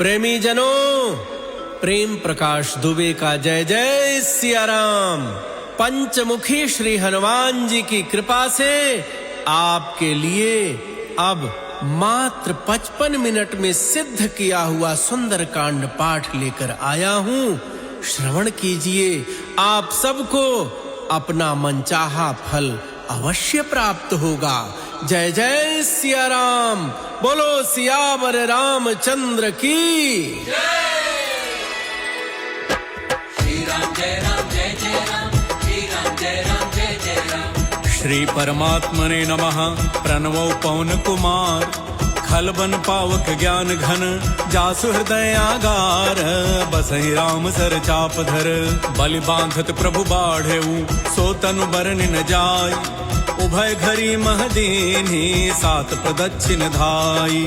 प्रेमी जनों, प्रेम प्रकाश दुबे का जय जय सिया राम। पंचमुखी श्री हनुमान जी की कृपा से आपके लिए अब मात्र 55 मिनट में सिद्ध किया हुआ सुंदर कांड पाठ लेकर आया हूँ। श्रवण कीजिए, आप सबको अपना मनचाहा फल अवश्य प्राप्त होगा। जय जय सिया राम। बोलो सियावर रामचंद्र की श्री राम जय जय राम, श्री राम जय जय राम। श्री परमात्मने नमः। प्रणवो पवन कुमार, खलबन पावक ज्ञान घन, जासु हृदय आगार, बसहि राम सर चाप धर। बलि बांधत प्रभु बाढ़ेऊ, सो तनु बरन न जाय। उभय घरी महदीनी, सात प्रदक्षिण धाई।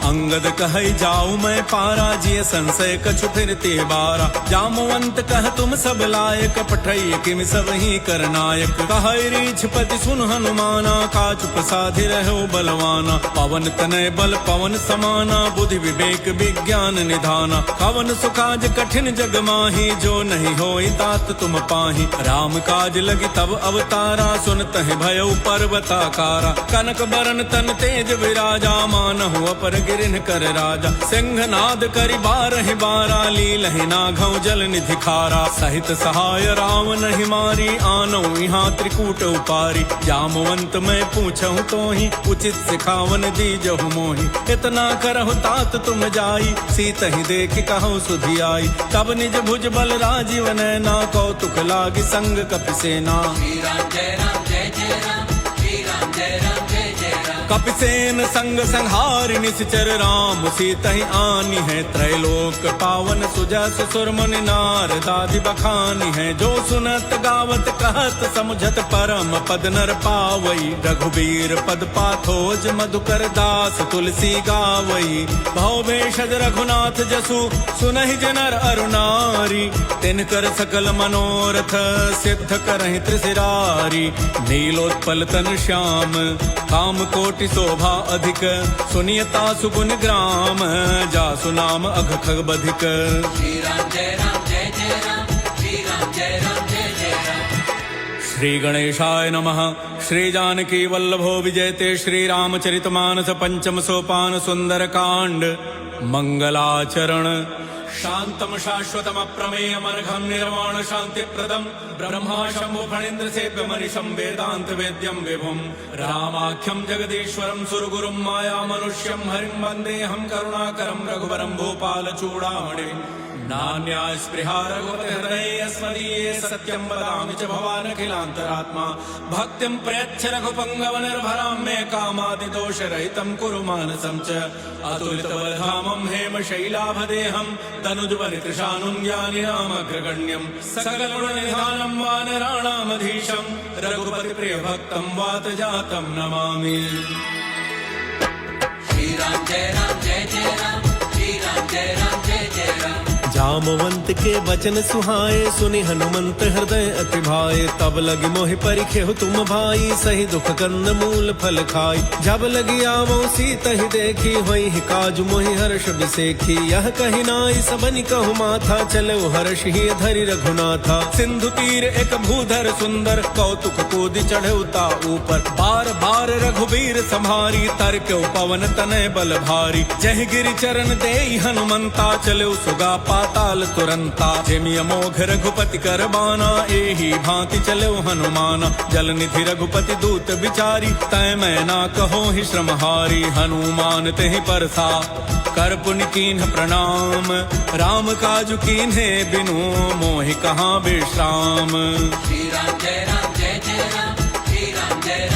अंगद कहै जाऊ मैं पारा, जिय संशय कछु फिरते बारा। जामवंत कह तुम सब लायक, पठै किम सब ही कर नायक। कहै रीछपति सुन हनुमाना, काचु प्रसादि रहो बलवाना। पवन तनय बल पवन समाना, बुद्धि विवेक विज्ञान निधाना। कवन सुकाज कठिन जग माही, जो नहीं होई तात तुम पाही। राम काज लगी तब अवतारा, सुनतहि भयउ पर्वताकारा। कनक बरन तन तेज विराजा, मानहु अपर गिरिन कर राजा। सिंहनाद करि बारहि बारा, लीलहि नाघौ जल निधि खारा। सहित सहाय राम नहीं मारी, आनौ यहाँ त्रिकूट उपारी। जामवंत मैं पूछहु तोहि, उचित सिखावन दीजहु मोहि। इतना करहु तात तुम जाई, सीतहि देखि कहु सुधियाई। तब निज भुज बल राजीव नैना, कौतुक लागी संग कपिसेना। श्री राम जय राम, श्री राम जय जय राम। कपिसेन संग संहारि निश्चर, राम सीतहि आनी है। त्रैलोक पावन सुजस सुर मुनि नारदादि बखानी है। जो सुनत गावत कहत समुझत, परम पद नर पावई। रघुबीर पद पाथोज, मधुकर दास तुलसी गावई। भव भेषज रघुनाथ जसु, सुनहि जनर अरुनारी। तिनकर सकल मनोरथ, सिद्ध करहि त्रिशिरारी। नीलोत्पल तन श्याम, काम कोटि शोभा अधिक। सुनियता सुगुन ग्राम, जासु नाम अघ खग बधिक। श्री राम जय राम, श्री राम जय जय राम। श्री गणेशाय नमः। श्री जानकी वल्लभो विजयते, श्री रामचरितमानस पंचम सोपान सुंदर कांड। मंगलाचरण शांतम शाश्वतम अप्रमेयम अर्घम निर्वाण शांति प्रदम। ब्रह्मा शंभु फणीन्द्र सेव्य मनीषम, वेदांत वेद्यम विभुम। रामाख्यम जगदीश्वरम, सुरगुरुम माया मनुष्यम। हरिम वंदेहम करुणाकरम, रघुवरम भूपाल चूड़ामणि। नान्या स्पृहा रघुपति हृदये, अस्मदीये सत्यम वदामि च भवानखिलान्तरात्मा। भक्तिं प्रयच्छ रघुपंगव निर्भरां, मे कामादि दोष रहितं कुरु मानसं च। अतुलित बलधामं हेम शैलाभदेहं, तनुजवनि कृशानुं ज्ञानिनामग्रगण्यं। सकल गुण निधानं वानराणामधीशं, रघुपति प्रिय भक्तं वात जातं नमामि। श्री राम जय राम, श्री राम जय जय राम। जामवंत के वचन सुहाए, सुनि हनुमंत हृदय अति भाए। तब लगी मोहि परिखेहु तुम भाई, सही दुख कंद मूल फल खाई। जब लगी आवो सीतहि देखी, होई काजु मोहि हर्ष बिसेखी। यह कहि नाई सबनि कहु माथा, चलो हर्ष ही धरि रघुनाथा। सिंधु तीर एक भूधर सुंदर, कौतुक कूदि चढ़ौता ऊपर। बार बार रघुबीर संभारी, तरक्यो पवन तनय बल भारी। जहि गिरि चरण देई हनुमंता, चलो सुगा पाताल तुरंता। जिमि अमोघ रघुपति कर बाना, एही भांति चलो हनुमाना। जल निधि रघुपति दूत बिचारी, तय मैं ना कहो ही श्रमहारी। हनुमान तेहि परसा, कर पुनि कीन्ह प्रणाम। राम काजु कीन्हे बिनु, मोहि कहाँ विश्राम। श्री राम जय राम, श्री राम जय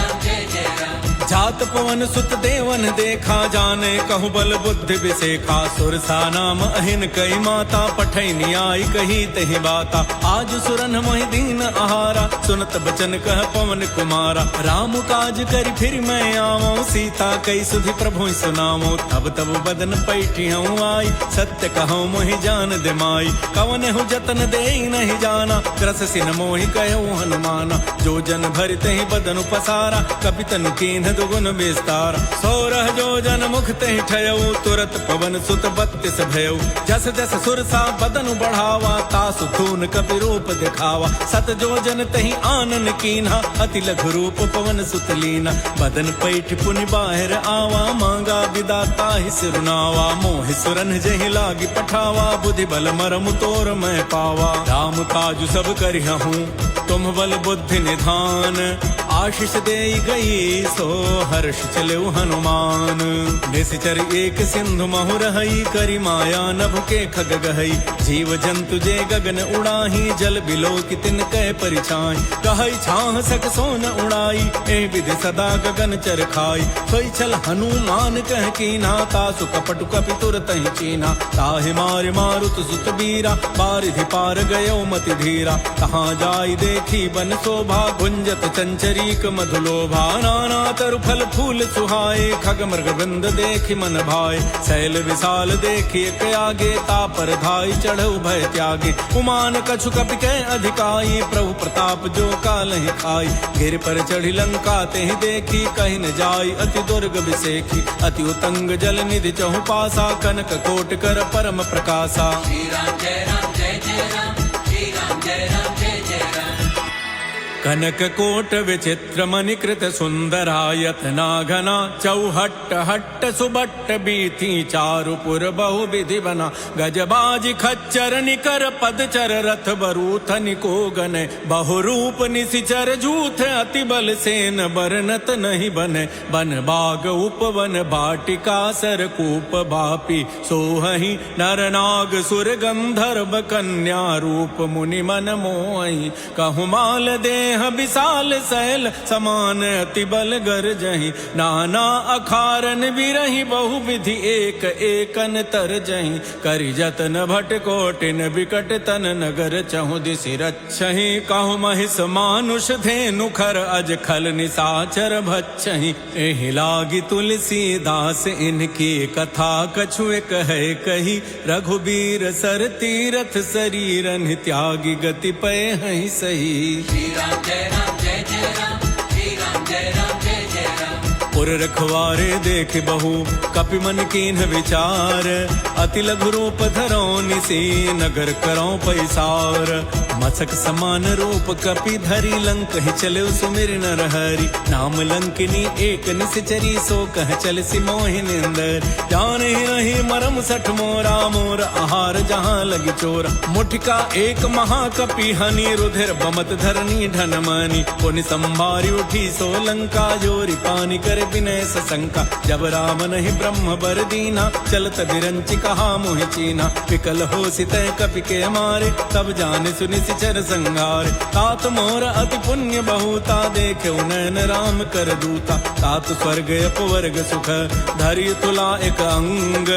जय राम। जात पवन सुत देवन देखा, जाने कहु बल बुद्धि विसेखा। सुरसा नाम अहिन कई माता, पठै नियाई कही तहि बाता। आज सुरन मोहि दीन आहारा, सुनत बचन कह पवन कुमारा। राम काज करि फिर मैं आवो, सीता कई सुधि प्रभु सुनावो। तब तब बदन पैठियऊ आई, सत्य कहूँ मोहि जान दिमाई। कवन हु जतन देई नहीं जाना, ग्रस सिन मोहि कहूँ हनुमाना। जो जन भरि तहि बदन पसारा, कपि तनु कीन्ह दुगुन विस्तार। 16 जोजन मुख तेहि ठयऊ, तुरत पवन सुत 32 भयऊ। जस जस सुरसा बदन बढ़ावा, तासु धून कपि रूप दिखावा। 7 जोजन तेहि आनन कीन्हा, अति लघु रूप पवन सुत लीना। बदन पैठ पुनि बाहिर आवा, मांगा विदाता ही सिरुनावा। मोहि सुरन जेहि लागी पठावा, बुद्धि बल मरम तोर मैं पावा। राम काजु सब करिहूँ, तुम बल बुद्धि निधान। आशीष देई गई, सो हर्ष चलेउ हनुमान। निश्चर एक सिंधु महु रहई, करी माया नभ के खग गहई। जीव जंतु जे गगन उड़ाही, जल बिलो की तिन कह परिछाई। कहई छाह सक सोन उड़ाई, ए विधि सदा गगन चर खाई। सोई चल हनुमान कह कीना, तासु कपटु कपि तुरत ही चीना। ताहि मार मारुत सुत बीरा, बारिधि पार गयो मति धीरा। कहाँ जाई देखी बन शोभा, गुंजत चंचरीक मधुलोभा। नाना तरु फल फूल सुहाए, खग मृग वृंद देखि मन भाए। शैल विशाल देखि एक आगे, तापर धाई चढ़ऊ भय त्यागे। उमान कछु कपि कै अधिकाई, प्रभु प्रताप जो कालहि खाई। गिर पर चढ़ी लंका तेहि देखी, कहि न जाई अति दुर्ग विसेखी। अति उतंग जल निधि चहु पासा, कनक कोट कर परम प्रकाशा। श्री राम जय राम जय जय राम, श्री राम जय राम जय जय राम। कनक कोट विचित्र मणिकृत सुंदरायतना घना। चौहट्ट हट्ट सुबट्ट बीथी, चारुपुर बहु विधि बना। गजबाज खच्चर निकर पदचर, रथ बरूथ निको गने। बहुरूप निशिचर जूथ, अति बल सेन बरनत नहीं बने। बन बाग उपवन बाटिका, सरकूप बापी सोहहि। नर नाग सुर गंधर्व कन्या, रूप मुनि मन मोहि। कहुमाल देह विशाल शैल, समान अति बल गरजहि। नाना अखारन बिरहि, बहु विधि एक एकन तरजहि। करि जतन भट कोटिन, बिकट तन नगर चहु दिसि रक्षहि। कहु महिष मानुष धेनु खर, अज खल निसाचर भक्षहि। एहि लागी तुलसीदास, इनकी कथा कछु कहे कही। रघुबीर सर तीरथ, शरीरन त्यागी गति पय हहि सही। श्री राम जय राम जय जय राम, श्री राम जय राम जय जय राम। पुर रखवारे देख बहु, कपि मन कीन्ह विचार। अति लघु रूप धरौ निसी, नगर करौ पैसार। मसक समान रूप कपि धरी, लंक ही चले सुमिर नर हरि। नाम लंकिनी एक निश्चरी, सो कह चल सी मोहिनी अंदर। जान ही नहीं मरम सठ मोरा, मोर आहार जहाँ लगी चोरा। मुठिका एक महाकपि हनि, रुधिर बमत धरनी ढन मनि। पुनि संभारी उठी सो लंका, जोरी पानी कर विनय सशंका। जब राम नहीं ब्रह्म बर दीना, चलत बिरंचि कहा मोहि चीना। विकल हो सितय कपि के मारे, तब जान सुनि चर संगार। तात मोर अति पुण्य बहुता, देखे नैन राम कर दूता। तात स्वर्ग अपवर्ग सुख, धरि तुला एक अंग।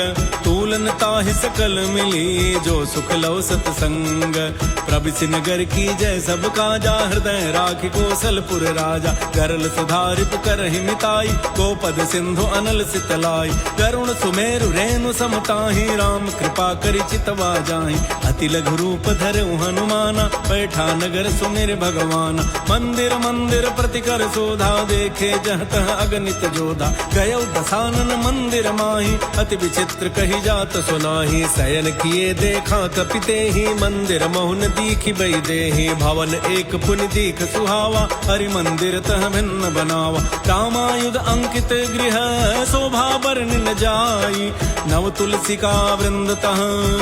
तूलन ताहि सकल मिली, जो सुख लव सतसंग। प्रभु नगर की जय सब काजा, हृदय राखि कौशलपुर राजा। गरल सुधारित करहि मिताई, गोपद सिंधु अनल सितलाई। करुण सुमेरु रेणु समताहि, राम कृपा करि चितवा जाहि। अति लघु रूप धरउ हनुमाना, बैठा नगर सुमिर भगवान। मंदिर मंदिर प्रति कर शोधा, देखे जहतः अगणित जोधा। गयो दसानन मंदिर माही, अति विचित्र कही जात सुनाही। शयन किए देखा कपिते ही, मंदिर मोहन दीखि बई देहि। भवन एक पुनि दीख सुहावा, हरि मंदिर तह भिन्न बनावा। रामायुध अंकित गृह, शोभा बरन न जाई। नव तुलसी का वृंद तह,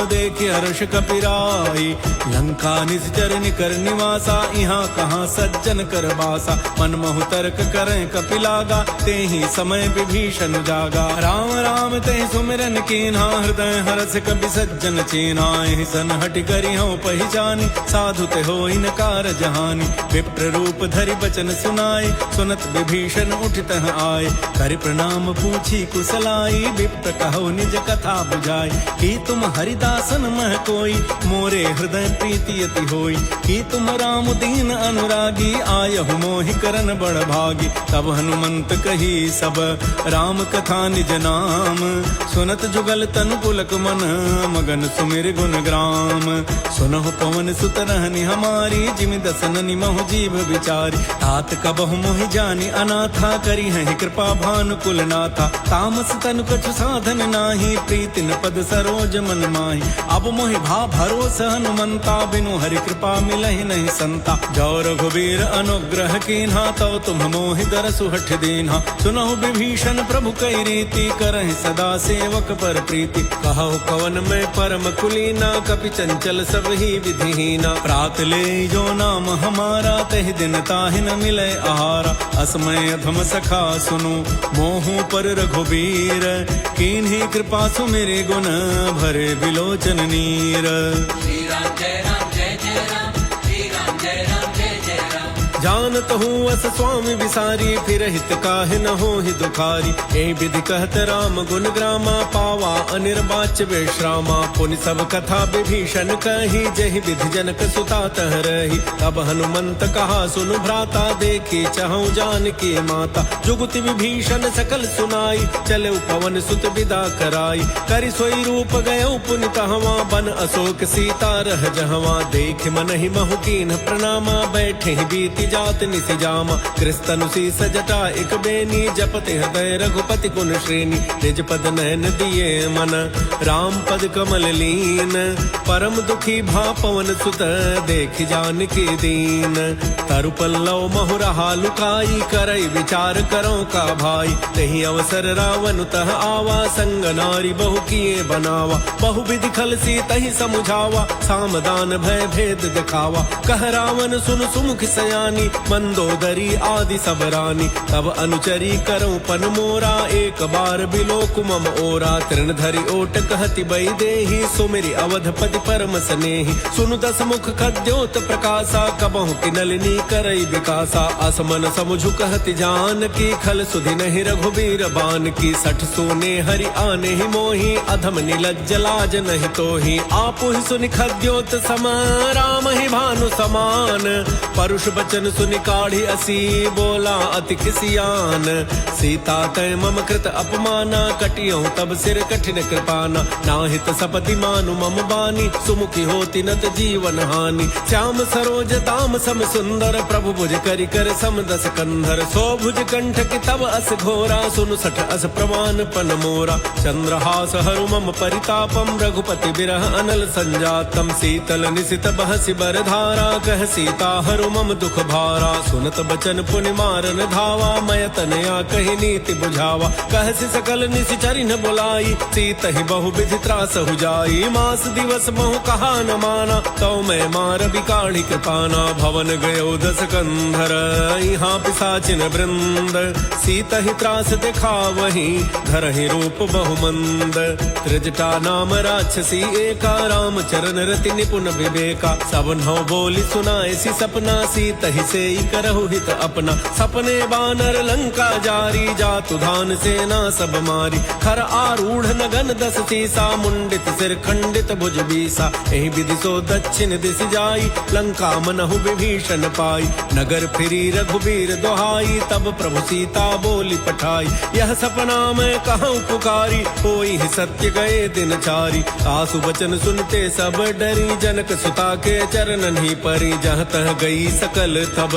देखि हर्ष कपिराई। लंका निश्चर निकर निवासा, यहाँ कहाँ सज्जन कर बासा। मन मोह तर्क करें कपिलागा, तेहि समय विभीषण जागा। राम राम तेहि सुमिरन कीन्हा, हृदय हरस कपि सज्जन चीन्हा। एहि सन हटि करि हूँ पहिचानी, साधु ते होई न कारज हानि। विप्र रूप धरि बचन सुनाए, सुनत विभीषण उठितः आए। करि प्रणाम पूछी कुशलाई, विप्र कहो निज कथा बुझाई। कि तुम हरिदासन मह कोई, मोरे हृदय प्रीति अति होई। कि तुम राम दीन अनुरागी, आयहु मोहि करन बड़ भागी। तब हनुमंत कही सब, राम कथा निज नाम। सुनत जुगल तनु पुलक मन, मगन सुमिर गुण ग्राम। सुनहु पवन सुत रहनि हमारी, जिमि दसन निमहु जीव विचारी। तात कबहु मोहि जानि अनाथा, करी हैं कृपा भानुकुल नाथा। तामस तन कछु साधन नाही, प्रीति न पद सरोज मन माही। अब मोहि भा भरोसा हनुमंता, बिनु हरि कृपा मिलहि नहीं संता। जो रघुबीर अनुग्रह कीन्हा, तव तुम मोहि दरसु हठ दीन्हा। सुनहु विभीषण प्रभु कई रीति, करहि सदा सेवक पर प्रीति। कहो कवन में परम कुलीना, कपि चंचल सब ही विधिहीना। प्रात ले जो नाम हमारा, तहि दिन ताहि न मिले आहारा। असमय अधम सखा सुनु, मोहु पर रघुबीर। कीन्ही कृपा सुमिरि गुण, भरे बिलोचन नीर। श्री राम जय राम जय जय राम, श्री राम जय राम जय जय राम। जानत हूँ अस स्वामी विसारी, फिर हित काहे न हो ही दुखारी। ए विधि कहत राम गुण ग्रामा, पावा अनिर्वाच्य विश्रामा। पुनि सब कथा विभीषण कही, जहि विधि जनक सुता तह रही। तब हनुमंत कहा सुनु भ्राता, देखी चहु जानकी माता। जुगति विभीषण सकल सुनाई, चले पवन सुत विदा कराई। करि सोई रूप गयो पुनि तहवा, बन अशोक सीता रह जहवा। देख मन ही महु कीन्ह प्रणामा, बैठे ही बीती जात निसि जामा। कृस्तनुसी सजटा एक बेनी, जपते हृदय रघुपति गुण श्रेणी। निज पद नयन दिए मन, राम पद कमल लीन। परम दुखी भा पवन सुत, देख जानकी दीन। तरु पल्लव महु रहा लुकाई, करई विचार करो का भाई। तही अवसर रावण तह आवा, संग नारी बहु किए बनावा। बहु विधि खल सी तही समुझावा, सामदान भय भेद दिखावा। कह रावण सुन सुमुख सयानी, मंदोदरी आदि सब रानी। तब अनुचरी करऊं पन मोरा, एक बार बिलोक मम ओरा। तृण धरि ओट कहति बई देहि, सुमिरि अवधपति परम स्नेहि। सुनु दस मुख खद्योत प्रकाशा, कबहु की नलिनी करई विकासा। असमन समुझु कहति जान की, खल सुधि नहीं रघुबीर बान की। सठ सोने हरि आने ही मोही, अधम निलज्ज लाज नहीं तोही। आपु ही सुनि खद्योत सम, राम ही भानु समान। परुष बचन सुनि काढ़ी असी, बोला अति खिसियान। सीता तय मम कृत अपमाना, कटियहु तब सिर कठिन कृपाना। नाहित सपति मानु मम बानी, सुमुखी होती नत जीवन हानि। श्याम सरोज दाम सम सुंदर, प्रभु भुज करि कर सम दस कंधर। सो भुज कंठ की तब अस घोरा, सुनु सठ अस प्रमाण पन मोरा। चंद्रहास हरु मम परितापम, रघुपति बिरह अनल संजातम। शीतल निशित बहसि बर धारा, कह सीता हरु मम दुख भारा। सुनत बचन पुनि मारन धावा, मय तनया कहि नीति बुझावा। कहसि सकल निशिचरि न बुलाई, सीत ही बहु विधि त्रास हो जाई। मास दिवस महु कहा न माना, तो मैं मार बिकाढ़ी कृपाना। भवन गयो दस कंधर, यहाँ पिशाचिन वृंद। सीत ही त्रास दिखावहि, धरहि रूप बहुमंद। त्रिजटा नाम राक्षसी एका, राम चरण रति निपुण विवेका। सब नौ बोली सुनाए सी सपना, सीत ही से करहु हित अपना। सपने बानर लंका जारी, जातु धान सेना सब मारी। खर आरूढ़ नगन दस सीसा, मुंडित सिर खंडित भुज बीसा। एहि विधि सो दक्षिण दिस जाई, लंका मनहु विभीषण पाई। नगर फिरी रघुबीर दोहाई, तब प्रभु सीता बोली पठाई। यह सपना मैं कहूँ पुकारी, होई ही सत्य गए दिन चारी। सासु वचन सुनते सब डरी, जनक सुता के चरणन ही परी। जहाँ तह गई सकल तब,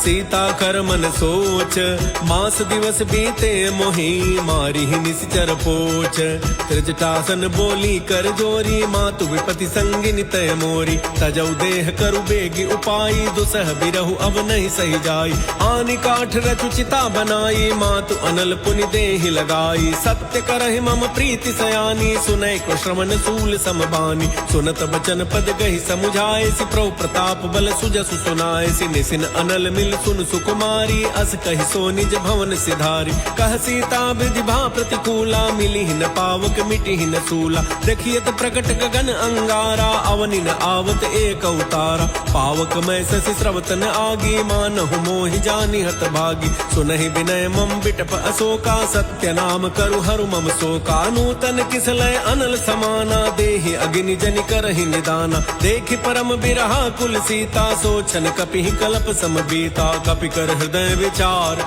सीता कर मन सोच। मास दिवस बीते मोही, मारी ही निश्चर पोच। त्रिजटासन बोली कर जोरी, मातु विपति संगिनी तय मोरी। तजौ देह करु बेगी उपाई, दुसह बिरहु अब नहीं सही जाई। आनि काठ रचु चिता बनाई, मातु अनल पुनि देहि लगाई। सत्य करहि मम प्रीति सयानी, सुनै को श्रवण सूल समबानी। सुनत बचन पद गहि समुझाए, सि प्रभु प्रताप बल सुजसु सुनाए। सि निसिन अनल मिल सुन सुकुमारी, अस कहि सो निज भवन सिधारी। कह सीता विधि भा प्रतिकूला, मिली न पावक मिटी न सूला। देखियत प्रकट गगन अंगारा, अवनि न आवत एक अवतारा। पावक मैं शशि स्रवतन आगी, मानहु मोहि जानि हत भागी। सुनहि विनय मम बिटप अशोका, सत्य नाम करु हरु मम शोका। नूतन किसलय अनल समाना, देहि अग्नि जनि करहि निदाना। देखि परम बिरहा कुल सीता, सोचन कपि कल्प सम बीता। कपि कर हृदय विचार,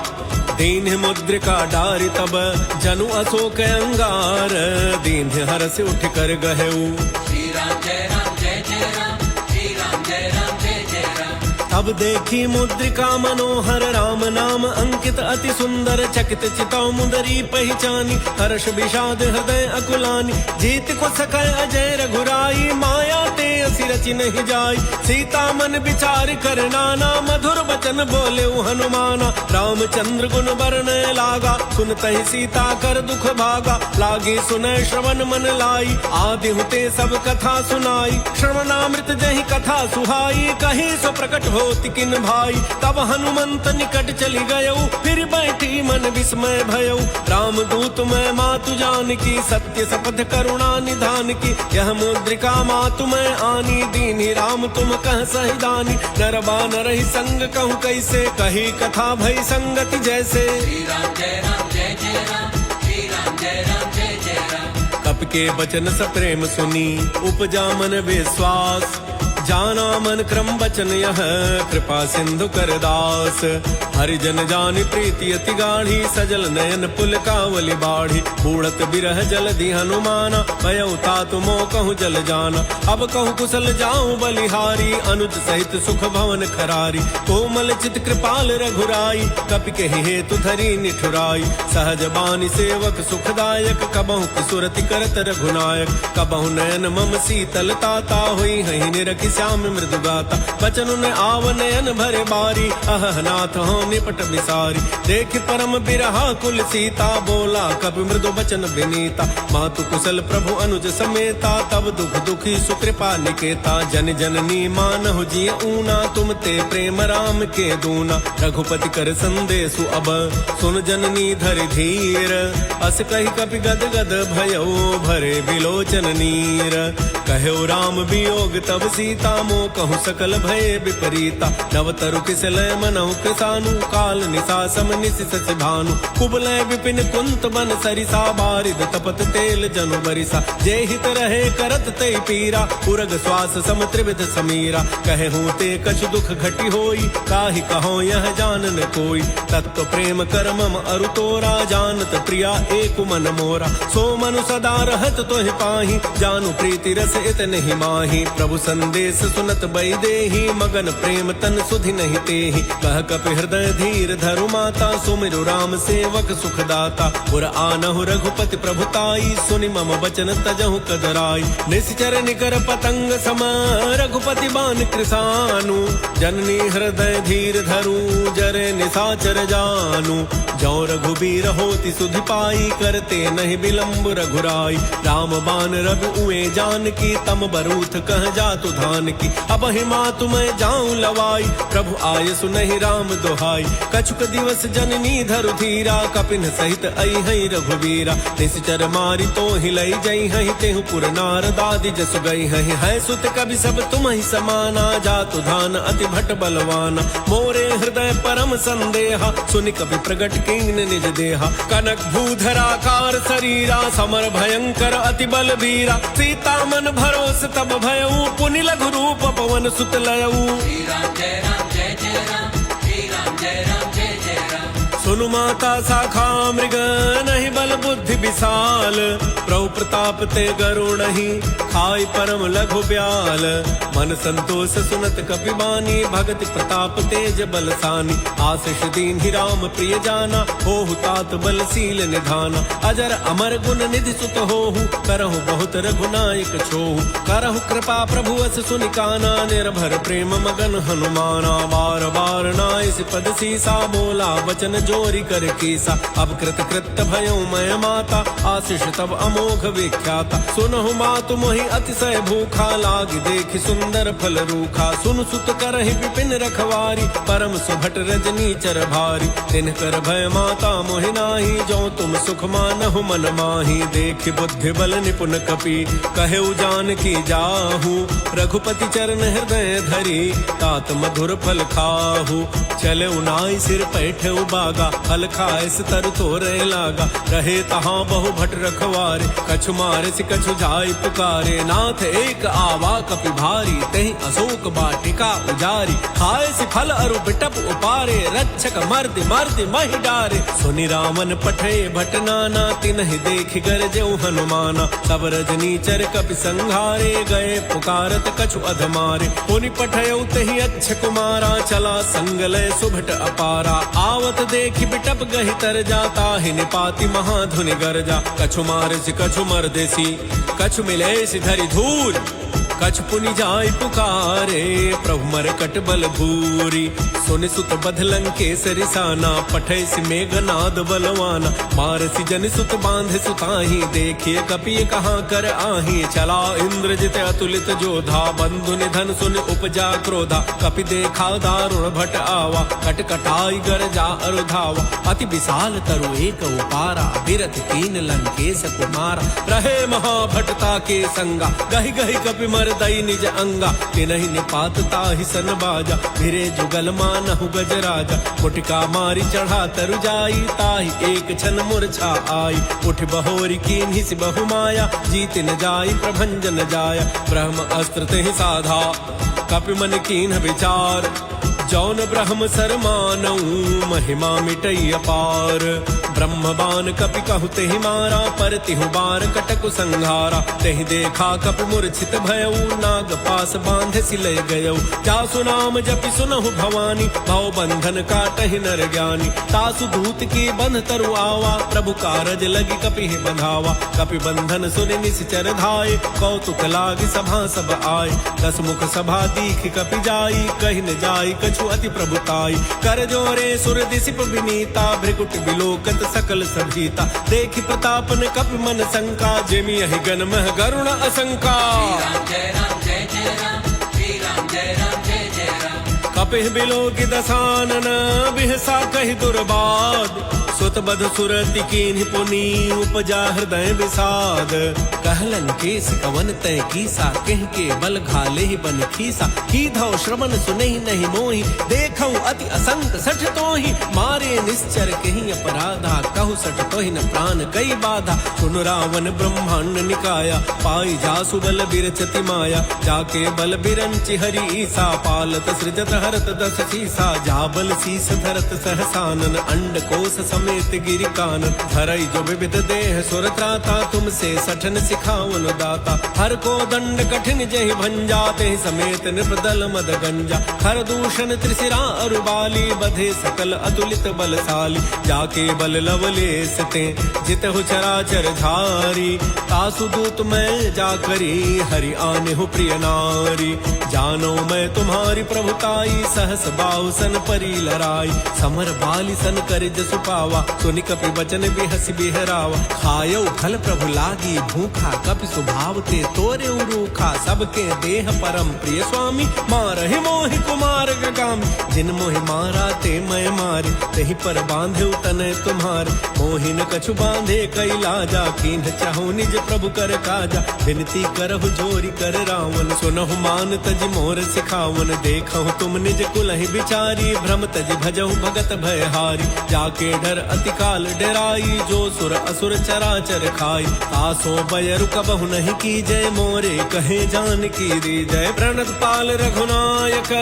दीन मुद्रिका डारि तब। जनु अशोक अंगार, दीन हरस उठ कर गहेऊ। श्री राम जय जय राम, श्री राम जय जय राम। तब तब देखी मुद्रिका मनोहर राम नाम अंकित अति सुंदर चकित चितौ मुदरी पहचानी हर्ष विषाद हृदय अकुलानी जीत को सकय अजय रघुराई माया ते असि रचि नहीं जाई सीता मन विचार कर नाना मधुर बचन बोले हनुमाना रामचंद्र गुण बरनय लागा सुनतहि सीता कर दुख भागा लागे सुनय श्रवण मन लाई आदि हुते सब कथा सुनाई श्रवणामृत जहि कथा सुहाई कही सो प्रकट होति किन भाई तब हनुमंत निकट चली गयऊ फिर बैठी मन विस्मय भयऊ राम दूत मैं मातु जान की सत्य सपथ करुणा निधान की यह मुद्रिका मातु मैं आनी दीनी राम तुम कह सहिदानी नर बानर ही संग कहूँ कैसे कही कथा भई संगति जैसे श्री राम जय राम जय जय राम श्री राम जय राम जय जय राम कप के बचन सप्रेम सुनी उपजा मन विश्वास जाना मन क्रम बचन यह कृपा सिंधु कर दास हरिजन जानि प्रीति अति गाढ़ी सजल नयन पुल कावली बाढ़ी बूढ़त बिरह जल दी हनुमाना भयउ तातु मो कहूँ जल जाना अब कहूँ कुशल जाऊं बलिहारी अनुज सहित सुख भवन खरारी कोमल चित कृपाल रघुराई कपि के हेतु धरी निठुराई सहज बानी सेवक सुखदायक कबहु किशुरति करत रघुनायक कबहु नयन मम शीतल ताता हुई हहि निरखि श्याम मृदु गाता बचन ने आवनयन भरे बारी अहनाथ हो निपट बिसारी देख परम बिरहा कुल सीता बोला कवि मृदु बचन विनीता मातु कुशल प्रभु अनुज समेता तब दुख दुखी सुकृपा निकेता जन जननी मानहु जिय ऊना तुम ते प्रेम राम के दूना रघुपति कर संदेशु अब सुन जननी धरि धीर अस कही कपि गद गद भयो भरे बिलोचन नीर कहो राम वियोग तब सीता मो कहूँ सकल भय विपरीता नव तरु किसलय मनहु कृसानु काल निशा सम निशि शशि भानु कुबलय विपिन कुंत बन सरिसा बारिद तपत तेल जनु बरिसा जे हित रहे करत ते पीरा उरग श्वास सम त्रिविध समीरा कहे हूँ ते कछु दुख घटी होई काहि कहो यह जान न कोई तत्व प्रेम कर मम अरु तोरा जानत प्रिया एक मन मोरा सो मनु सदा रहत तोहि पाही जानु प्रीति रस इतने ही माही प्रभु संदेश सुनत बई देही मगन प्रेम तन सुधि नहीं तेहि कह कपि हृदय धीर धरु माता सुमिरु राम सेवक सुखदाता पुर आनहु रघुपति प्रभुताई सुनि मम वचन तजहु कदराई निश्चर निकर पतंग सम रघुपति बान कृसानु जननी हृदय धीर धरु जरे निशाचर जानु जो रघुबीर होति सुधि पाई करते नहीं विलम्ब रघुराई राम बान रघु उए जान की तम बरूथ कह जातु धान की अब हिमा तुम्हें जाऊं लवाई प्रभु आय सुनहि राम दोहाई कछुक दिवस जननी धरु धीरा कपिन सहित आई हई रघुवीरा निश्चर मारी तो ही लई जई हई तेहु पुर नार दादी जसु गई हई है सुत कभी सब तुम ही समाना जातु धान अति भट बलवाना मोरे हृदय परम संदेहा सुनि कपि प्रगट किंग निज देहा कनक भूधराकार शरीरा समर भयंकर अति बल वीरा सीता मन भरोस तब भयऊ पुनि लघु रूप पवन सुत लयऊ श्री राम जय राम जय जय राम श्री राम जय राम जय जय राम सुनु माता शाखा मृग नहीं बल बुद्धि विशाल प्रभु प्रताप ते गरुण ही खाई परम लघु ब्याल मन संतोष सुनत कपि बानी भगति प्रताप तेज बलसानी आशीष दीन ही राम प्रिय जाना होहु तात बलशील निधाना अजर अमर गुण निधि सुत होहु करहु बहुत रघुनायक छोहु करहु कृपा प्रभु अस सुनि काना निर्भर प्रेम मगन हनुमाना बार बार नाइस पद सीसा बोला वचन जोरी कर कीसा अब कृत कृत भयो मैं माता आशीष तब अमोघ विख्याता सुनहु मातु मोहि अतिशय भूखा लागी देखि सुंदर फल रूखा सुन सुत करहि विपिन रखवारी परम सुभट रजनी चर भारी तिन कर भय माता मोहि नाही जो तुम सुख मानहु मन माही देखि बुद्धि बल निपुण कपि कहेउ जान की जाहू रघुपति चरण हृदय धरी तात मधुर फल खाहू चले उनाई सिर पैठे बागा फल खाए तरु तोरे लागा रहे तहाँ बहु भट रखवारे, कछु मारे से कछु जाय पुकारे, नाथ एक आवा कपि भारी, तहि अशोक वाटिका उजारी, खाए से फल अरु बिटप उपारे, रक्षक मर्द मर्द महि डारे, सुनि रामन पठे भट नाना, तिन्हि देखि गरजउ हनुमाना, तब रजनीचर कपि संघारे, गए पुकारत कछु अधमारे, पुनि पठयउ तहि अच्छ कुमारा, चला संगलय सुभट अपारा, आवत देखि बिटप गहि तर जाता, हि निपाति महाधुनि गरजा, कछु मारसि कछु मर्देसी, कछु मिलेसि धरि धूल, कछ पुनि जाय पुकारे, प्रभु मरकट बल भूरी, सुनि सुत बध लंकेसरि साना, पठै सि मेघनाद बलवाना, मारसि जनि सुत बांधे सुताही, देखिए कपिय कहाँ कर आही, चला इंद्रजित अतुलित जोधा, बंधु निधन सुनि उपजा क्रोधा, कपि देखा दारुण भट आवा, कट कटाई गरजा अरुधावा, अति विशाल तरु एक उपारा, बिरथ कीन लंकेश कुमारा, रहे महाभटता के संगा, गहि गहि कपि दई निज अंगा, तिनहि निपात ताहि सन बाजा, भिरे जुगल मानहु गजराजा, मुटिका मारी चढ़ा तरु जाई, ताहि एक छन मूर्छा आई, उठ बहोरी कीन्हि सि बहु माया, जीत न जाई प्रभंजन जाया, ब्रह्म अस्त्र तेहि साधा, कपि मन कीन्ह विचार, जौन ब्रह्म सर मानऊ, महिमा मिटई अपार, ब्रह्म बान कपि कहु तेहि मारा, पर तिहु बार कटकु संघारा, तेहि देखा कपि मूर्छित भयऊ, नाग पास बांधे सिलय गयऊ, जासु नाम जपि सुनहु भवानी, भव बंधन काटहि नर ज्ञानी, तासु दूत की बंध तरु आवा, प्रभु कारज लगी कपि बंधावा, कपि बंधन सुनि निश्चर धाये, कौतुक लागी सभा सब आए, दस मुख सभा दीख कपि जाई, कहि न जाई कछु अति प्रभुताई, कर जोरे सुर दिसिप विनीता, भृकुट बिलोकत सकल सभीता, देखि प्रतापन कपि मन शंका, जेमि अहि गण मह गरुण असंका, जय राम जय जय राम, श्री राम जय राम जय जय राम, कपिह बिलोकि दसानन, बिहसा कहि दुर्बाद, सुत बध सुरति कीन्हि पुनि, उपजा हृदय विषाद, कहलन केस कवन तय कीसा, कह के बल घाले बन खीसा, कीधौ श्रवण सुनहि नहीं मोहि, देखौ अति असंक सठ तोहि, मारे निश्चर कहीं अपराधा, कहु सठ तोहि न प्राण कई बाधा, सुन रावण ब्रह्मांड निकाया, पाई जासु बल बिरचति माया, जाके बल बिरंचि हरि ईसा, पालत सृजत हरत दस शीसा, जाबल शीस धरत सहसानन, अंड कोश समेत गिरि कानन, धरई जो विविध देह सुर त्राता, तुमसे सठन सिखावन दाता, हर को दंड कठिन जहि भंजा, तेहि समेत नृपदल मद गंजा, खर दूषण त्रिशिरा अरुबाली, बधे सकल अतुलित बलशाली, जाके बल लवलेस ते, जितहु चराचर झारी, तासु दूत मैं जाकरी, हरि आने हो प्रिय नारी, जानो मैं तुम्हारी प्रभुताई, सहस बाहु सन परी लराई, समर बाली सन कर जसु पावा, सुनि कपि वचन बिहसि बिहरावा, खायौ फल प्रभु लागी भूखा, कपि स्वभाव ते तोरे रूखा, सबके देह परम प्रिय स्वामी, मारहि मोहि कुमार गगामी, जिन मोहि मारा ते मैं मारे, तेहि पर बांधे तनय तुम्हारे, मोहि न कछु बांधे कई लाजा, कीन्ह चाहु निज प्रभु कर काजा, विनती करहु जोरी कर रावण, सुनहु मान तज मोर सिखावन, देखहु तुम निज कुलहि बिचारी, भ्रम तज भजहु भगत भयहारी, जाके डर अति काल डराई, जो सुर असुर चराचर खाई, तासो बय रुकबहु नहीं की जय, मोरे कहे जान की री जय, प्रणत पाल रघुनायक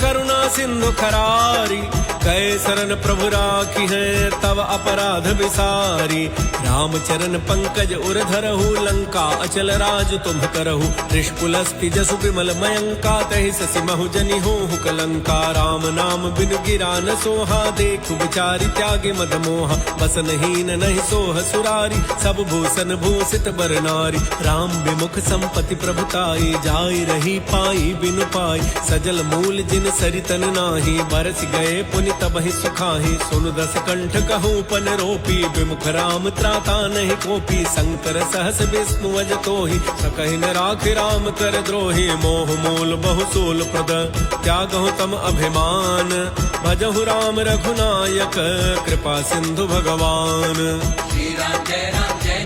करुणा सिंधु खरारी, कै सरन प्रभु राखी है तव अपराध विसारी, राम चरण पंकज उर धरहु, लंका अचल राज तुम करहु, त्रिशपुलस्ति जसु विमल मयंका, तहि ससि महु जनि होहु कलंका, राम नाम बिनु गिरा न सोहा, देखु बिचारी त्यागे मद मोहा, बसनहीन नहीं सोह सुरारी, सब भूषण भूषित बर नारी, राम विमुख संपत्ति प्रभुताई, जाय रही पाई बिनु पाई, सजल मूल जिन सरितन नाही, बरस गए पुनि तबहि सुखाहि, सुनु दस कंठ कहूँ पन रोपी, विमुख राम त्राता नहीं कोपी, शंकर सहस विष्णु अज तोहि, सकहि न राख राम कर द्रोही, मोह मूल बहु सूल प्रद, त्यागहु तम अभिमान, भजहु राम रघुनायक, कृपा सिंधु भगवान, श्री राम जय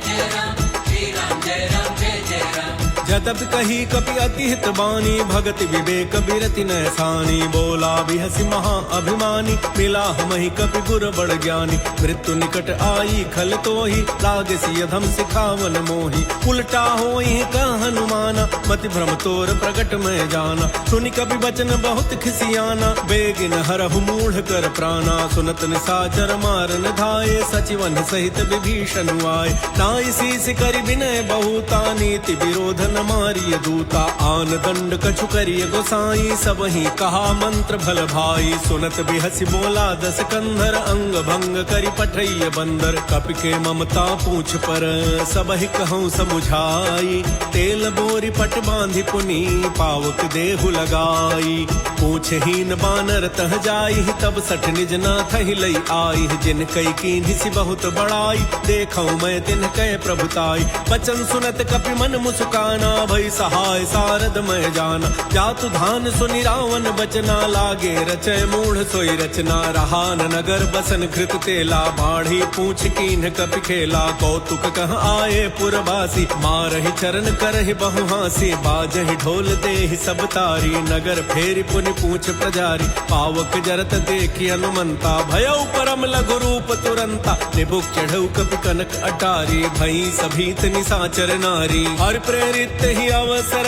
जय राम, श्री राम जय जय राम, यद्यपि कही कपि अति हित बानी, भगति विवेक बिरति नैसानी। बोला बिहसी महा अभिमानी, मिला हमहि कपि गुर बड़ ज्ञानी। मृत्यु निकट आई खल तोहि, लागे सियधम सिखावन मोहि। उल्टा होई कह हनुमाना, मति भ्रम तोर प्रगट में जाना। सुनि कपि बचन बहुत खिसियाना, बेगिन हरहु मूढ़ कर प्राणा। सुनत निशाचर मारन धाये, सचिवन सहित विभीषण आए। नाई शीस करि विनय बहुता, नीति विरोध न मारिय दूता। आन दंड कछु करिय गोसाई, सबहि कहा मंत्र भल भाई। सुनत बिहसि बोला दस कंधर, अंग भंग करि पठैय बंदर। कपि के ममता पूछ पर, सबहि कहूँ समुझाई। तेल बोरी पट बांधि पुनि, पावक देहु लगाई। पूछहीन बानर तह जाई, तब सठ निज नाथ ही लई आई। जिन कई कीन्हि बहुत बड़ाई, देखऊँ मैं तिन कै प्रभुताई। बचन सुनत कपि मन मुस्काना, भई सहाय सारद मैं जाना। जातु धान सुनि रावण बचना, लागे रचय मूढ़ सोई रचना। रहा न नगर बसन घृत तेला, बाढ़ी पूछ कीन्ह कपि खेला। कौतुक कह आए पुरवासी, मारहि चरण करहि बहु हासी। बाजहि ढोल देहि सब तारी, नगर फेरि पुनि पूछ प्रजारी। पावक जरत देखि हनुमंता, भयउ परम लघु रूप तुरंता। निबुक चढ़ऊ कपि कनक अटारी, भई सभीत निशाचर नारी। हर प्रेरित ही अवसर,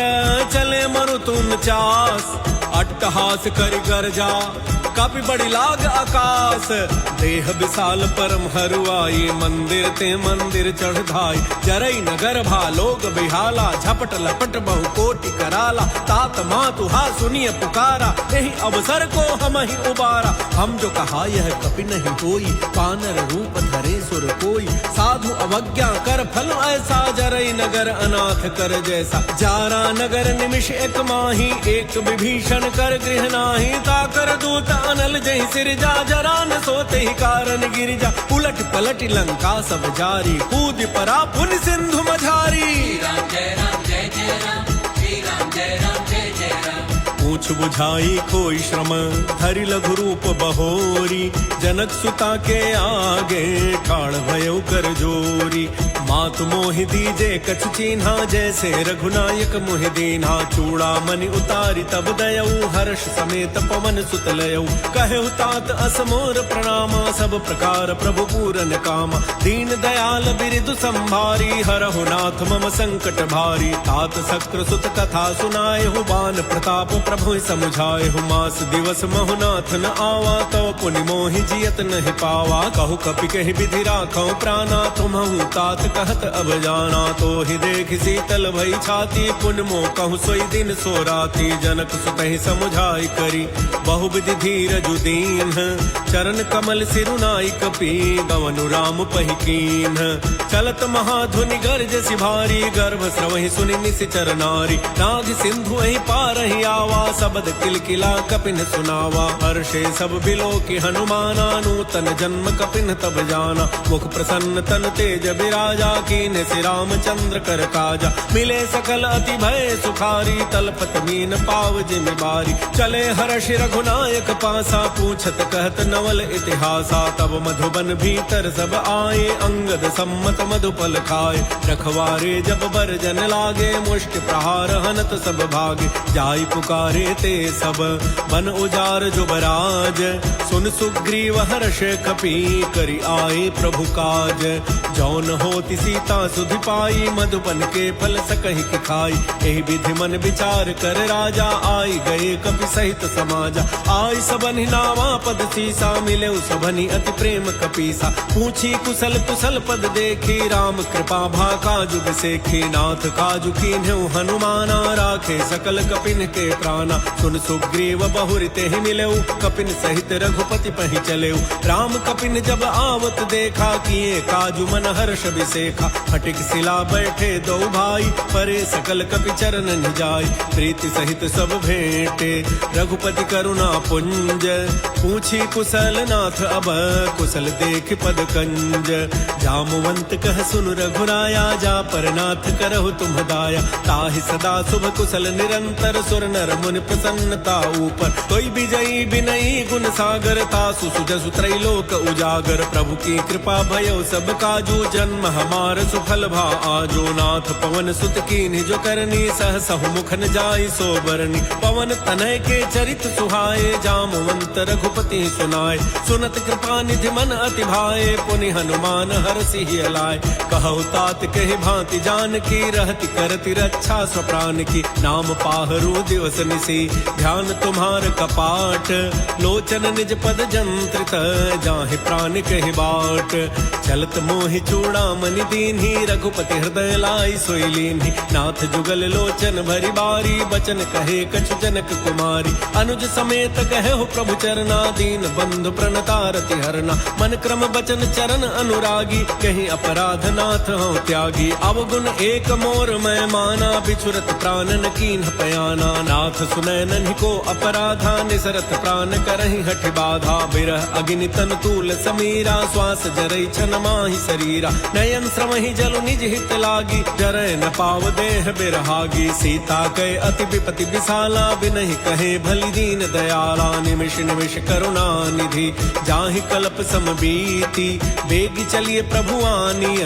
चले मरुतुन चास। अट्टहास करि गर्जा, कपि बड़ी लाग आकाश। देह विशाल परम हरुआई, मंदिर ते मंदिर चढ़ धाई। जरई नगर भा लोग बिहाला, झपट लपट बहु कोटि कराला। तात मातु हा सुनिय पुकारा, यही अवसर को हम ही उबारा। हम जो कहा यह कपि नहीं होई, पानर रूप धरे सुर कोई। साधु अवज्ञा कर फल ऐसा, जरई नगर अनाथ कर जैसा। जारा नगर निमिष एक माही, एक विभीषण कर गृह नाही। ताकर दूत अनल जहि सिरजा, जरा न सोते ही कारण गिरिजा। उलट पलट लंका सब जारी, कूद परा पुनि सिंधु मझारी। श्री राम जय राम जय जय राम, श्री राम जय राम जय जय राम। पूछ बुझाई कोई श्रम, धरि लघु रूप बहोरी। जनक सुता के आगे, ठाड़ भयउ कर जोरी। मातु मोहि दीजे कछु चिन्हा, जैसे रघुनायक मोहि दीन्हा। चूड़ामणि उतारी तब दयऊ, हर्ष समेत पवन सुत लयऊ। कहु तात असमोर प्रणामा, सब प्रकार प्रभु पूरन कामा। दीन दयाल बिरदु संभारी, हरहु नाथ मम संकट भारी। तात शक्र सुत कथा सुनाएहु, बान प्रताप प्रभु समुझाएहु। मास दिवस महुनाथ न आवा, तो पुनि मोहि जियत नहीं पावा। कहु कपि कहि विधि राखौ प्राणा, तुम्हु तात कहत अब जाना। तो ही देख शीतल भई छाती, पुन मो कहु सोई दिन सो राती। जनक सुतहि समुझाई करी, बहुविधि धीरजु दीन। चरण कमल सिरुनाई कपि, गवनु राम पहि कीन्ह। चलत महाधुनि गर्ज सिभारी, गर्भ स्रवहि सुनि निशिचर नारी। नाग सिंधु अहि पारहि आवा, शब्द किलकिला कपिन सुनावा। हर्षे सब बिलो की हनुमाना, नूतन जन्म कपिन तब जाना। मुख प्रसन्न तन तेज बिराजा, कीन्ह श्री रामचंद्र कर काजा। मिले सकल अति भय सुखारी, तलपत मीन पाव जिम बारी। चले हर्ष रघुनायक पासा, पूछत कहत नवल इतिहासा। तब मधुबन भीतर सब आए, अंगद सम्मत मधुपल खाए। रखवारे जब बर जन लागे, मुष्टि प्रहार हनत सब भागे। जाई पुकारे ते सब, बन उजार जुबराज। सुन सुग्रीव हर्ष कपि, करि आए प्रभु काज। जौन होति सीता सुधि पाई, मधुबन के फल सकहि कि खाई। एहि विधि मन विचार कर राजा, आई गए कपि सहित समाजा। आई सबनि नावा पद सीसा, मिले सबनि अति प्रेम कपीसा। पूछी कुशल कुशल पद देखी, राम कृपा भा काजु बिसेखी। नाथ काजु कीन्हु हनुमाना, राखे सकल कपिन के प्राणा। सुन सुग्रीव बहुरि तेहि मिलेउ, कपिन सहित रघुपति पहि चलेउ। राम कपिन जब आवत देखा, किए काजु मन हर्ष बिसेखा। फटिक शिला बैठे दो भाई, परे सकल कपि चरण निजाई। प्रीति सहित सब भेंटे, रघुपति करुणा पुंज। पूछी कुशल नाथ अब, कुशल देख पद कंज। जामवंत कह सुन रघुराया, जा पर नाथ करहु तुम दाया। ताहि सदा शुभ कुशल निरंतर, सुर नर मुनि प्रसन्नता ऊपर। तोई विजयी विनयी गुण सागर, तासु सुजसु त्रैलोक उजागर। प्रभु की कृपा भयो सब काजू, जन्म मार सुफल भा आजो नाथ पवन सुत कीन्ह जो करनी सहसहु मुख न जाई सो बरनी पवन तनय के चरित सुहाए जामवंत रघुपति सुनाए सुनत कृपा निधि मन अति भाए पुनि हनुमान हरषि लाए कहु तात कहि भांति जान की रहति करति रक्षा स्वप्राण की नाम पाहरु दिवस निसी ध्यान तुम्हार कपाट लोचन निज पद जंत्रित जाहि प्राण कहि बाट चलत मोहि चूड़ामणि दीन्ही रघुपति हृदय लाई सोई लीन्ही नाथ जुगल लोचन भरि बारी बचन कहे कछु जनक कुमारी अनुज समेत कहे हो प्रभु चरना दीन बंधु प्रणतारति हरना मन क्रम बचन चरण अनुरागी कहीं अपराध नाथ हो त्यागी अवगुण एक मोर मैं माना बिछुरत प्राणन कीन्ह पयाना नाथ सुनय नन्हि को अपराधा निसरत प्राण करहि हठि बाधा बिरह अग्नि तन तूल समीरा श्वास जरई छन माहि शरीरा नयन श्रमहि जलु निज हित लागी जरय न पाव देह बिरहागी सीता कय अति विपति विशाला बिनहि कहे भली दीन दयाला निमिष निमिष करुणा निधि जाहि कल्प सम बीती बेग चलिए प्रभु आनिय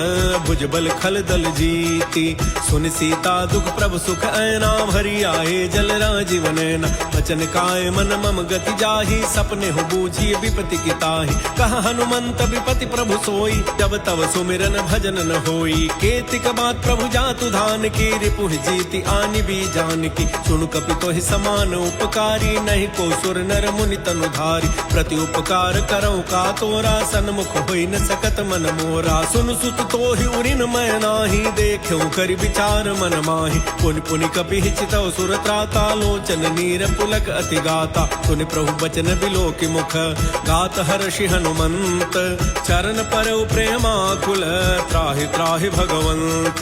भुजबल खल दल जीती सुन सीता दुख प्रभु सुख ऐना भरी आए जल राजीव नैना बचन काय मन मम गति जाहि सपने हो बूझिए विपति की ताहि कहा हनुमंत विपति प्रभु सोई जब तब सुमिरन भजन न होई केतिक बात प्रभु जातु धान की रिपुह जीति आनि भी जान की सुन कपि तोहि समान उपकारी नहीं को सुर नर मुनि तनु धारी प्रति उपकार करौ का तोरा सन्मुख होई न सकत मन मोरा सुन सुत तोहि उरिन मैं नाही देखौ करि विचार मन माहि पुनि पुनि कपि चितौ सुर त्राता लोचन नीर पुलक अति गाता सुनि प्रभु बचन बिलोकि मुख गात हर्षि हनुमंत चरण परौ प्रेमाकुल त्राहि त्राहि भगवंत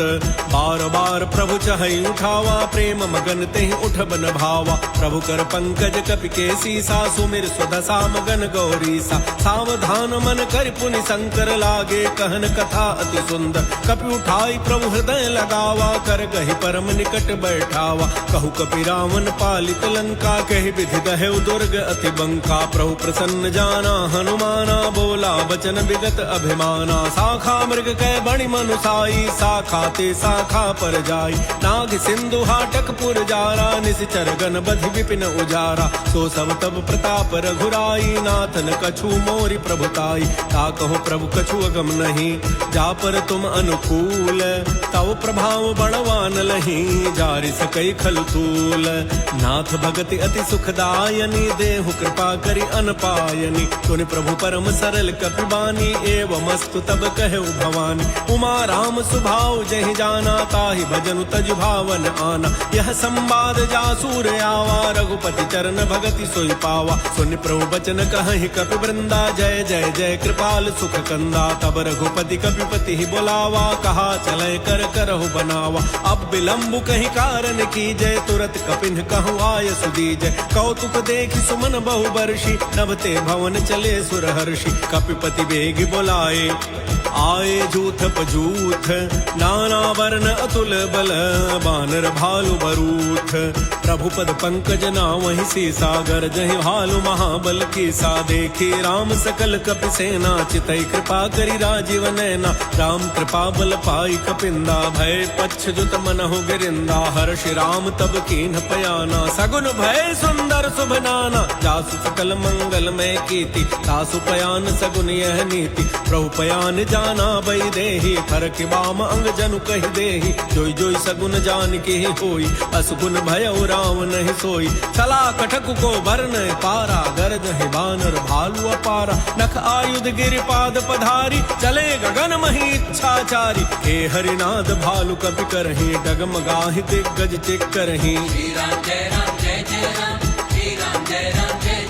बार बार प्रभु चहई उठावा प्रेम मगन तेहि उठ बन भावा प्रभु कर पंकज कपि केसी सा सुमिर स्वदसा मगन गौरी सा सावधान मन कर पुनि शंकर लागे कहन कथा अति सुंदर कपि उठाई प्रभु हृदय लगावा कर गहि परम निकट बैठावा कहु कपि रावण पालित लंका कहि विधि दहेउ दुर्ग अति बंका प्रभु प्रसन्न जाना हनुमाना बोला बचन विगत अभिमाना शाखा मृग कह बणि मनुसाई शाखा ते शाखा पर जाई नाग सिंधु हाटक पुर जारा निश्चर गण बधि विपिन उजारा सो सब तब प्रताप रघुराई नाथन कछु मोरि प्रभुताई ता कहो प्रभु कछु अगम नहीं जा पर तुम अनुकूल तव प्रभाव बड़वान लही जारि सकई खल तूल नाथ भगति अति सुखदायनी देहु कृपा करि अनपायनी सुनि प्रभु परम सरल कपि बानी एवमस्तु तब कहु भवानी उमा राम सुभाव जहि जाना ताहि भजनु तजु भावन आना यह संवाद जासूर आवा रघुपति चरण भगति सोई पावा सुनि प्रभु बचन कहहि कपि वृंदा जय जय जय कृपाल सुख कंदा तब रघुपति कपिपति ही बोलावा कहा चलय कर करहु बनावा अब विलंबु कहि कारण की जय तुरत कपिन कहु आय सुदीजय कौतुक देखि सुमन बहु बर्षि नभते भवन चले सुर हर्षि कपिपति बेग बोलाए आए जूथ पजूथ नाना वर्ण अतुल बल बानर भालु बरूथ प्रभु पद पंकज नावहि सी सागर जहि भालु महाबल की सा देखी राम सकल कपि सेना चितई कृपा करि राजीव नैना राम कृपा बल पाई कपिंदा भय पच्छ जुत मनहु गिरिंदा हर्षि राम तब कीन्ह पयाना सगुन भय सुंदर शुभ नाना जासु सकल मंगल में कीति तासु पयान सगुन यह नीति प्रभु पयान जाना बई देहि फरक बाम अंग जनु कहि देहि जोई जोई सगुन जान के होई असगुन भय राम नहीं सोई चला कटक को बरन पारा गरज है बानर भालु अपारा नख आयुध गिरिपाद पधारी चले गगन मही इच्छाचारी हे हरिनाद भालु कपि करहि डगमगाहि दिग्गज चिक करहि श्री राम जय जय राम श्री राम जय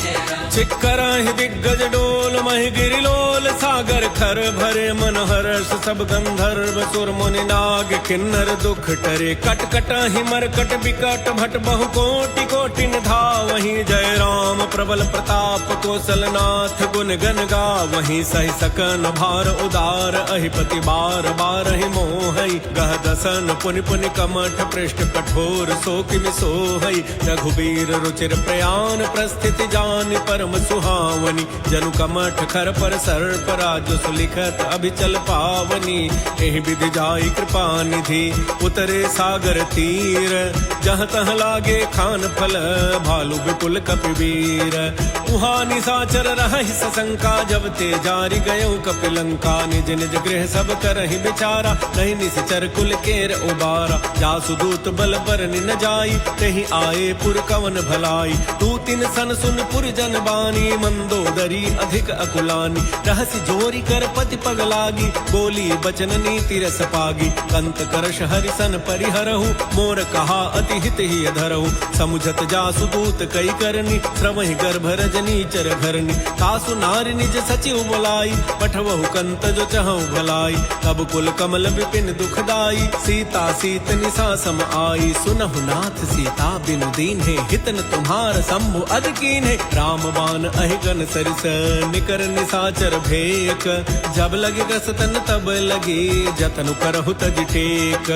जय राम चिक्करहि दिग्गज डोल महि गिरिलोल सागर खर भरे मन हर्ष सब गंधर्व सुर मुनि नाग किन्नर दुख टरे कट कटहि मरकट बिकट भट बहु कोटि कोटि धावहि जय राम प्रबल प्रताप कौशलनाथ गुण गन गावहि सहि सकन भार उदार अहिपति बार बार हि मोहई गह दसन पुनि पुनि कमठ पृष्ठ कठोर सोकिमि सोहई रघुबीर रुचिर प्रयाण प्रस्थिति जान बानी परम सुहावनी जनु कमठ खर पर सर्प राजो सुलिखत अभिचल पावनी एहि विधि जाई कृपा निधि उतरे सागर तीर जहाँ तह लागे खान फल भालू विपुल कपिवीर उहा निशाचर रहि सशंका जब ते जारी गयो कपिलंका निज निज गृह सब करहि बिचारा नहीं निश्चर कुल केर उबारा जासु दूत बल बरनि न जाई तेहि आए पुर कवन भलाई तू तिन सन सुन पुर जन बानी मंदोदरी अधिक अकुलानी रहसि जोरी कर पति पग लागी बोली बचन नीति रस पागी कंत करश हरिसन परिहरहु मोर कहा अति हित ही धरहु समुझत जासु दूत कई करनी श्रवहि गर्भ रजनी चर घरनी तासु नारी निज सचिव बुलाई पठवहु कंत जो चहु भलाई तब कुल कमल विपिन दुखदाई सीता सीत निशा सम आई सुनहु नाथ सीता बिनु दीन है हितन तुम्हार शंभु अध कीन है राम बाण अहिगन सरिस निकर निशाचर भेक जब लगे कसतन तब लगे जतनु करहु तज टेक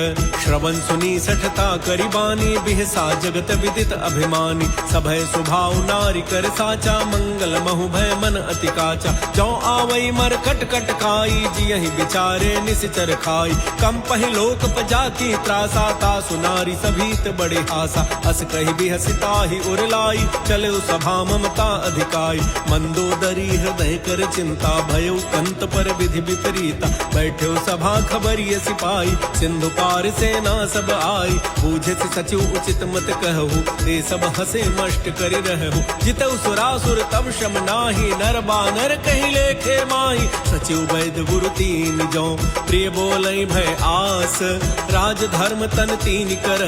श्रवण सुनी सठता करिबानी बिहसा जगत विदित अभिमानी सभय सुभाव नारी कर साचा मंगल महु भय मन अति काचा जो आवई मर कट कट खाई जियहि बिचारे निश्चर खाई कम पहि लोक पजा की त्रासा तासु नारी सभीत बड़े आसा अस कहि बिहसिता ही उरलाई चले सभा ममता अधिकाई मंदोदरी हृदय कर चिंता भयो कंत पर विधि विपरीता बैठो सभा खबरिय सिपाही सिंधु पार सेना सब आई बूझे सचिव उचित मत कहु ते सब हसे मष्ट करि रहु जितउ सुरासुर तब शम नाही नर बानर कहि लेखे माही सचिव वैद्य गुरु तीन जो प्रिय बोलई भय आस राज धर्म तन तीन कर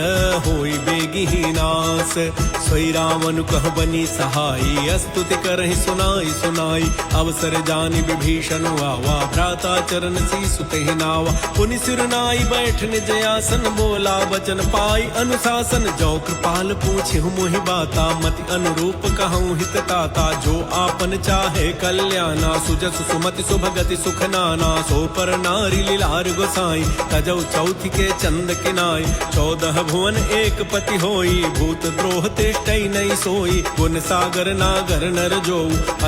होई बेगी ही नास सोई रावण कह बनी सहाई अस्तुति करहि सुनाई सुनाई अवसर जानि विभीषण आवा भ्राता चरण शीसु तेहि नावा पुनि सिर नाई बैठ निज आसन बोला वचन पाई अनुशासन जो कृपाल पूछिहु मोहि बाता मति अनुरूप कहूँ हित ताता जो आपन चाहे कल्याणा सुजस सुमति सुभगति सुख नाना सो पर नारी लीलार गोसाई तजौ चौथि के चंद किनाई 14 भुवन एक पति होई भूत द्रोह तिष्ठई नहीं सोई गुण सागर नागर नर जो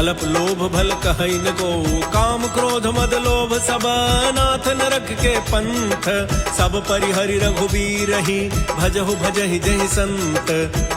अल्प लोभ भल कहई न को काम क्रोध मद लोभ सब नाथ नरक के पंथ सब परिहरि रघुबीर ही भजहु भजहि जहि संत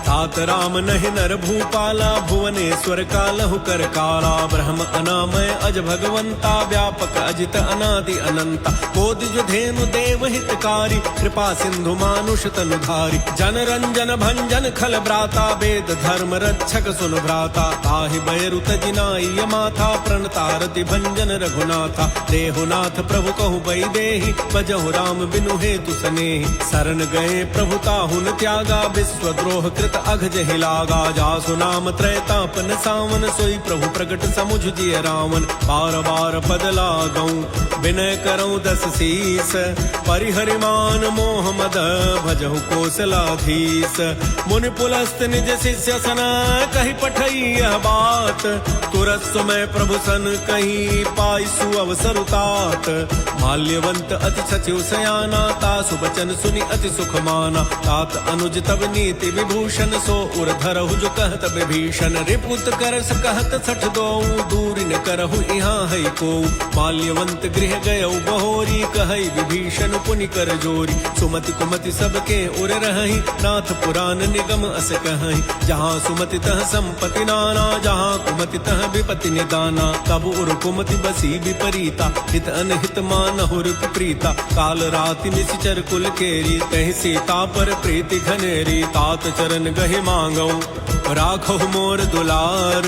तात राम नहीं नर भूपाला भुवनेश्वर कालहु कर काला ब्रह्म अनामय अज भगवंता व्यापक अजित अनादि अनंता कोदि जो धेनु देव हितकारी कृपा सिंधु मानुष तनुधारी जन रंजन भंजन खल भ्राता वेद धर्म रक्षक सुन भ्राता ताहि बैरु तजिनाई माथा प्रणतारति भंजन रघुनाथा देहुनाथ प्रभु कहु बई देहि भजहु राम बिनु हेतु सनेहि शरण गए प्रभु ताहुन त्यागा विश्व द्रोह कृत अघ जहि लागा जासु नाम त्रैतापन सावन सोई प्रभु प्रकट समुझ जिय रावण बार बार पद लागऊ विनय करऊँ दस शीस परिहरिमान मोह मद भजहु कौशलाधीश मुनि पुलस्त निज शिष्य सन कहि पठई यह बात तुरत समय प्रभु सन कहीं पाई सु अवसर तात माल्यवंत अति सचिव सयाना तासु बचन सुनि अति सुख माना तात अनुज तब नीति विभूषण सो उर धरहु जो कहत विभीषण रिपुत करस कहत सठ दो दूर न करहु यहाँ है को माल्यवंत गृह गयो बहोरी कहई विभीषण पुनि कर जोरी सुमति कुमति सबके उर रही नाथ पुराण निगम अस कहीं जहाँ सुमति तह संपति नाना जहाँ कुमति तह विपति निदाना तब उर कुमति बसी विपरीता हित अनहित मानहु रिपु प्रीता काल राति निश्चर कुल केरी तहि सीता पर प्रीति घनेरी तात चरण गहि मांगौ राखो मोर दुलार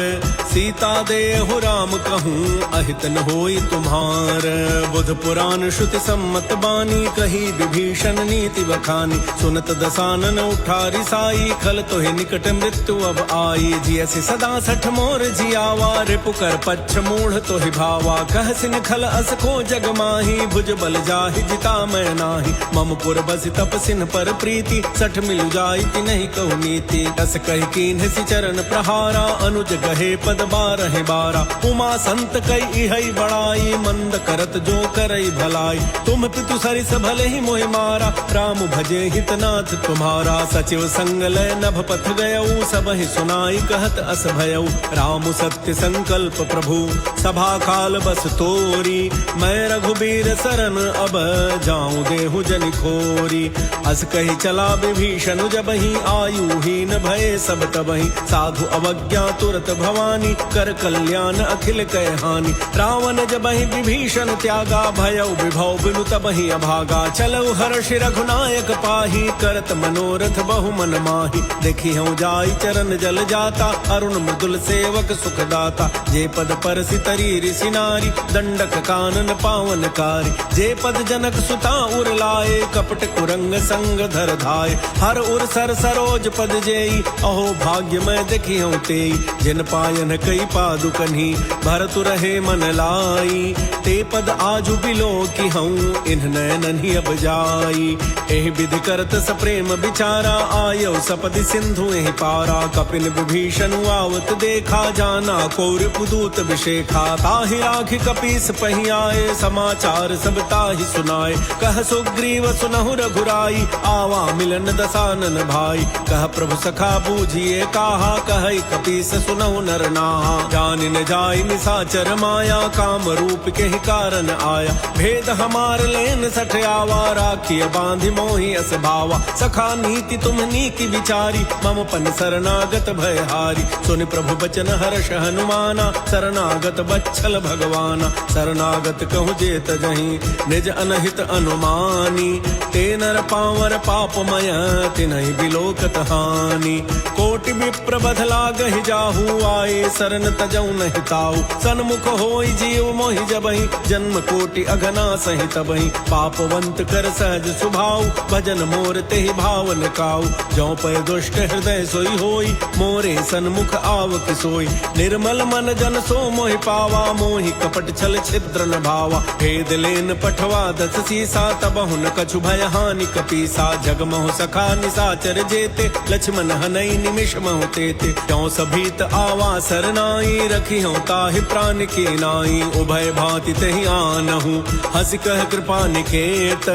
सीता देहु राम कहूँ अहित न होई तुम्हार बुध पुराण श्रुति सम्मत बानी कही विभीषण नीति बखानी सुनत दसानन उठारी साई खल तोहि निकट मृत्यु अब आई जियसि सदा सठ मोर जियावा रिपु कर पच्छ मूढ़ तोहि भावा कहसिन खल अस को जग माही भुज बल जाहि जिता मैं नाही मम पुर बसि तपसिन पर प्रीति सठ मिलु जाई नहीं कहु नीति अस कहि कीन्ह सहसी चरण प्रहारा अनुज गहे पद 12 उमा संत कई इहई बड़ाई मंद करत जो करई भलाई तुम पितु सरिस भले ही मोहि मारा राम भजे हितनाथ तुम्हारा सचिव संग लय नभ पथ गयऊ सब ही सुनाई कहत अस भयऊ राम सत्य संकल्प प्रभु सभा काल बस तोरी मैं रघुबीर सरन अब जाऊं देहु जनि खोरी अस कही चला विभीषण जबहि आयुहीन भय सब तबहि साधु अवज्ञा तुरत भवानी कर कल्याण अखिल कह हानि रावण जबहि विभीषण त्यागा भयउ विभव बिनु तबहि अभागा चलऊ हर्ष रघुनायक पाही करत मनोरथ बहु मन माही देखी हूँ जाई चरण जल जाता अरुण मृदुल सेवक सुख दाता जे पद पर सितरी ऋषि नारी दंडक कानन पावन कारी जे पद जनक सुता उर लाए कपट कुरंग संग धर धाय हर उर सर सरोज पद जेई अहो भाग्य मैं देखी हूँ तेई जिन पायन कई पादुकन्ही भरतु रहे मन लाई ते पद आजु बिलो की हूँ इन नयन ही अब जाई एहि विधि करत सप्रेम विचारा आयो सपदि सिंधु एहि पारा कपिन विभीषण आवत देखा जाना कौर पुदूत विशेखा ताहि राखी कपीस पही आए समाचार सब ताहि सुनाए कह सुग्रीव सुनहु रघुराई आवा मिलन दसानन भाई कह प्रभु सखा बूझिए काहा कहई कपीस सुनहु नर नाहा जान न जाय निसाचर माया काम रूप के ही कारण आया भेद हमार लेन सठ आवा राखिय बांधि मोहि अस भावा सखा नीति तुम नीति विचारी मम पन शरणागत भय हारी सुनि प्रभु बचन हर्ष हनुमाना शरणागत बच्छल भगवाना शरणागत कहु जेत जहीं निज अनहित अनुमानी ते नर पावर पापमय तिन्हि बिलोकत हानि कोटि विप्र बधला गहि जाहू आए शरण तजऊ नहीं ताऊ सन्मुख होई जीव मोहि जबहि जन्म कोटि अघना सहि तबहि पापवंत कर सहज सुभाऊ भजन मोर तेहि भावन काऊ जौ पय दुष्ट हृदय सोई होई मोरे सन्मुख आव किसोई निर्मल मन जन सो मोहि पावा मोहि कपट छल छिद्र न भावा भेद लेन पठवा दस सीसा तब हुन कछु भय हानि कपीसा जग महु सखा निसाचर जेते लक्ष्मण हनई निमिष महु तेते क्यों सभीत आवा सरनाई रखी हूँ ताहि प्राण के नाई उभय भांति तहि आनहु हस कह कृपा निकेत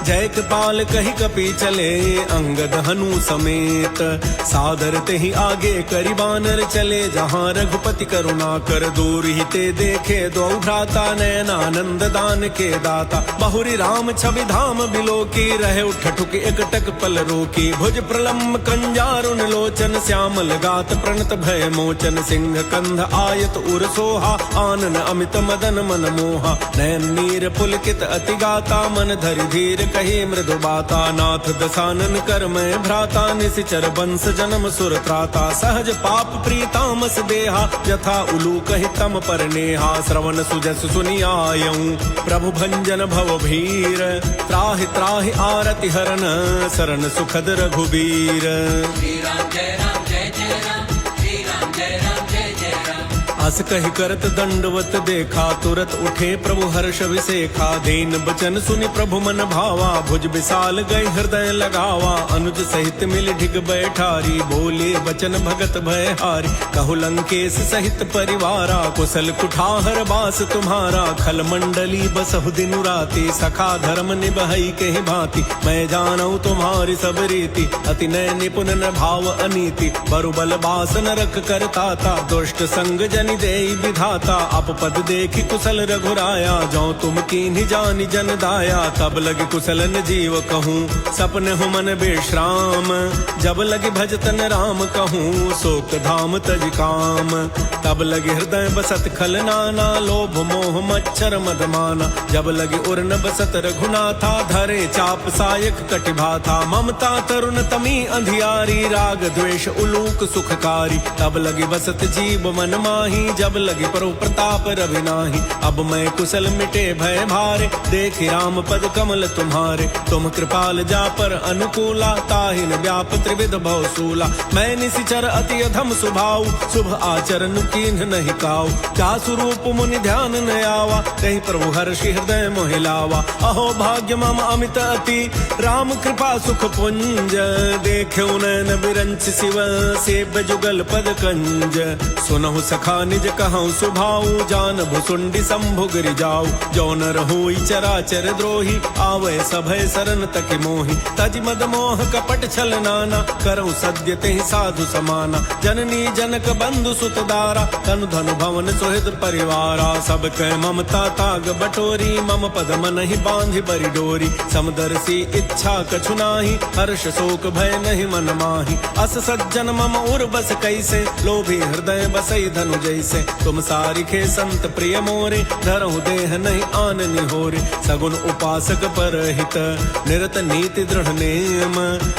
जय कृपाल कहि कपि चले अंगद हनु समेत सादर तेहि आगे करि बानर चले जहाँ रघुपति करुणा कर दूर ही ते देखे दो भ्राता नयन आनंद दान के दाता बहुरी राम छवि धाम बिलो की रहे उठ ठुक एकटक पल रोकी भुज प्रलम्ब कंजारुन लोचन श्यामल गात प्रणत भय मोचन सिंह कंध आयत उर सोहा आनन अमित मदन मन मोहा नयन नीर पुलकित अति गाता मन धरि धीर कहे मृदु बाता नाथ दसानन कर मैं भ्राता निशिचर बंस जन्म सुर त्राता सहज पाप प्रीतामस देहा यथा उलूक हितम पर नेहा श्रवण सुजस सुनि आयऊं प्रभु भंजन भव भीर त्राहि त्राहि आरति हरन शरण सुखद रघुबीर श्री राम जय राम जय जय राम श्री राम जय राम जय जय राम अस कहि करत दंडवत देखा तुरत उठे प्रभु हर्ष विसेखा दीन बचन सुनि प्रभु मन भावा भुज विशाल गए हृदय लगावा अनुज सहित मिल ढिग बैठारी बोले बचन भगत भय हारी कहु लंकेश सहित परिवारा कुशल कुठाहर बास तुम्हारा खल मंडली बसहु दिनु राति सखा धर्म निबहई कहि भांति मैं जानऊ तुम्हारी सब रीति अति नय निपुण न भाव अनीति बरुबल बास नरक करताता दुष्ट संग जनि देई विधाता अपपद देखि कुशल रघुराया जो तुम कीन्हि जानि जन दाया तब लगे कुशलन जीव कहूँ सपने हो मन बेश्राम जब लगे भजतन राम कहूँ शोक धाम तज काम तब लगे हृदय बसत खल नाना लोभ मोह मच्छर मदमाना जब लगे उर्न बसत रघुनाथा धरे चाप सायक कटिभाथा ममता तरुण तमी अंधियारी राग द्वेष उलूक सुखकारी तब लगे बसत जीव मन माही जब लगे प्रभु प्रताप रवि नाही। अब मैं कुशल मिटे भय भारे, देखि राम पद कमल तुम्हारे। तुम कृपाल जा पर अनुकूला, ताहिन व्याप त्रिविध भवसूला। मैं निशिचर अति अधम स्वभाव, शुभ आचरण कीन्ह नहीं काऊ। जा स्वरूप मुनि ध्यान न आवा, कहीं प्रभु हर्षि हृदय मोहि लावा। अहो भाग्य मम अमित अति, राम कृपा सुख पुंज। देख्यो नैन बिरंच शिव, सेव्य जुगल पद कंज। सुनहु सखा निज कहूँ सुभाऊ, जान भुसुंडी शंभु गिरि जाऊ। जो न रहोई चराचर द्रोही, आवै सभय सरन तकि मोहि। तज मद मोह कपट छल नाना, करऊँ सद्य तेहि साधु समाना। जननी जनक बंधु सुत दारा, तनु धनु भवन सुहृद परिवारा। सब कह ममता ताग बटोरी, मम पद मन ही बांधि बरि डोरी। समदर्शी इच्छा कछु नाही, हर्ष शोक भय नहीं मन माही। अस सज्जन मम उर बस कैसे, लोभी हृदय बसई धनु जैसे। तुम सारिखे संत प्रिय मोरे, धरहु देह नहीं आन निहोरे। सगुन उपासक पर हित, निरत नीति दृढ़ नेम।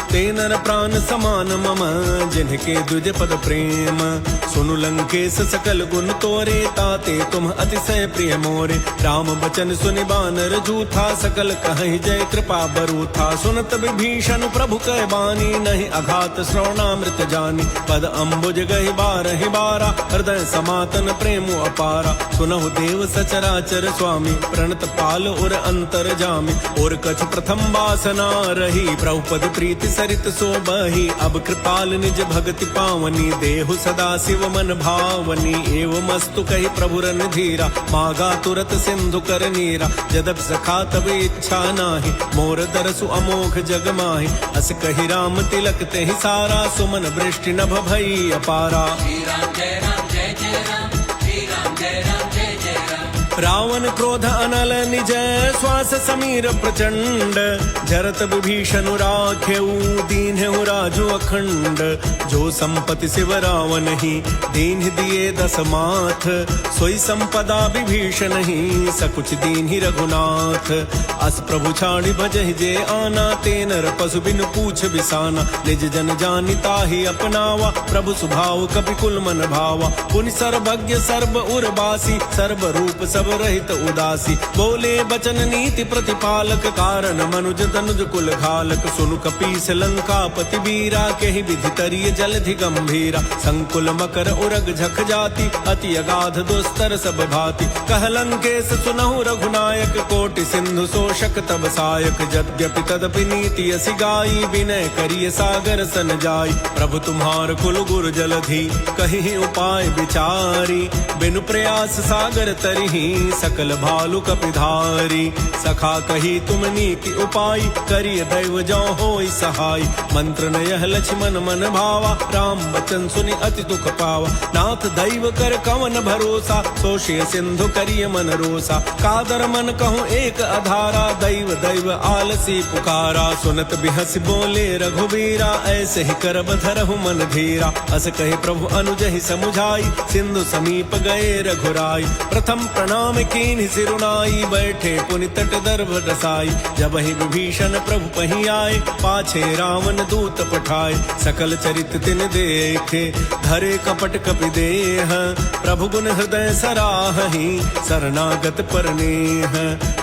ते नर प्राण समान मम, जिनके द्विज पद प्रेम। सुनु लंकेश सकल गुण तोरे, ताते तुम अतिशय प्रिय मोरे। राम बचन सुनि बानर जूथा, सकल कहि जय कृपा बरूथा। सुनत विभीषण प्रभु कह बानी, नहीं अघात श्रवणामृत जानी। पद अम्बुज गहि बारहि बारा, हृदय समातन प्रेम अपारा। सुनहु देव सचराचर स्वामी, प्रणत पाल उर अंतर जामी। और कछु प्रथम वासना रही, प्रभु पद प्रीति सरित सोबही। अब कृपाल निज भगति पावनी, देहु सदा शिव मन भावनी। एवं अस्तु कहि प्रभु रन धीरा, मागा तुरत सिंधु कर नीरा। जदप सखा तब इच्छा नाही, मोर दरसु अमोघ जग माही। अस कहि राम तिलक तेहि सारा, सुमन वृष्टि नभ भई अपारा। श्री राम जय राम जय जय राम, श्री राम जय राम जय जय राम। रावण क्रोध अनल निज, श्वास समीर प्रचंड। जरत विभीषण राखेऊ, दीन्हु राजु अखंड। जो संपत्ति शिव रावण ही, दीन दिए दस माथ। सोई संपदा विभीषण ही, सकुच दीन ही रघुनाथ। अस प्रभु छाड़ी भजहि जे आना, ते नर पशु बिनु पूछ बिसाना। निज जन जानिता ही अपनावा, प्रभु सुभाव कपि कुल मन भावा। पुनि सर्वज्ञ सर्व उर्वासी, सर्व रूप सब रहित उदासी। बोले बचन नीति प्रतिपालक, कारण मनुज तनुज कुल घालक। सुनु कपीस लंकापति वीरा, केहि विधि तरिय जलधि गंभीरा। संकुल मकर उरग झक जाति, अति अगाध दुस्तर सब भाति। कह लंकेश सुनहु रघुनायक, कोटि सिंधु शोषक तब सायक। यद्यपि तदपि नीति असि गाई, विनय करिय सागर सन जाई। प्रभु तुम्हार कुल गुर जलधि, कहि उपाय विचारी। बिनु प्रयास सागर तरिहि, सकल भालु कपिधारी। सखा कही तुम नीति उपाय, करिय दैव जो होई सहाय। मंत्र न यह लक्ष्मण मन भावा, राम बचन सुनि अति दुख पावा। नाथ दैव कर कवन भरोसा, सोषिय सिंधु करिय मन रोसा। कादर मन कहूँ एक अधारा, दैव दैव आलसी पुकारा। सुनत बिहस बोले रघुबीरा, ऐसे ही करब धरहु मन धीरा। अस कहे प्रभु अनुजहि समुझाई, सिंधु समीप गए रघुराई। प्रथम प्रणाम कीन्हि सिरुनाई, बैठे पुनि तट दर्भ दसाई। जब ही विभीषण प्रभु पही आए, पाछे रावण दूत पठाए। सकल चरित तिन देखे, धरे कपट कपि देह। प्रभु गुण हृदय सराहहि, शरणागत पर नेह।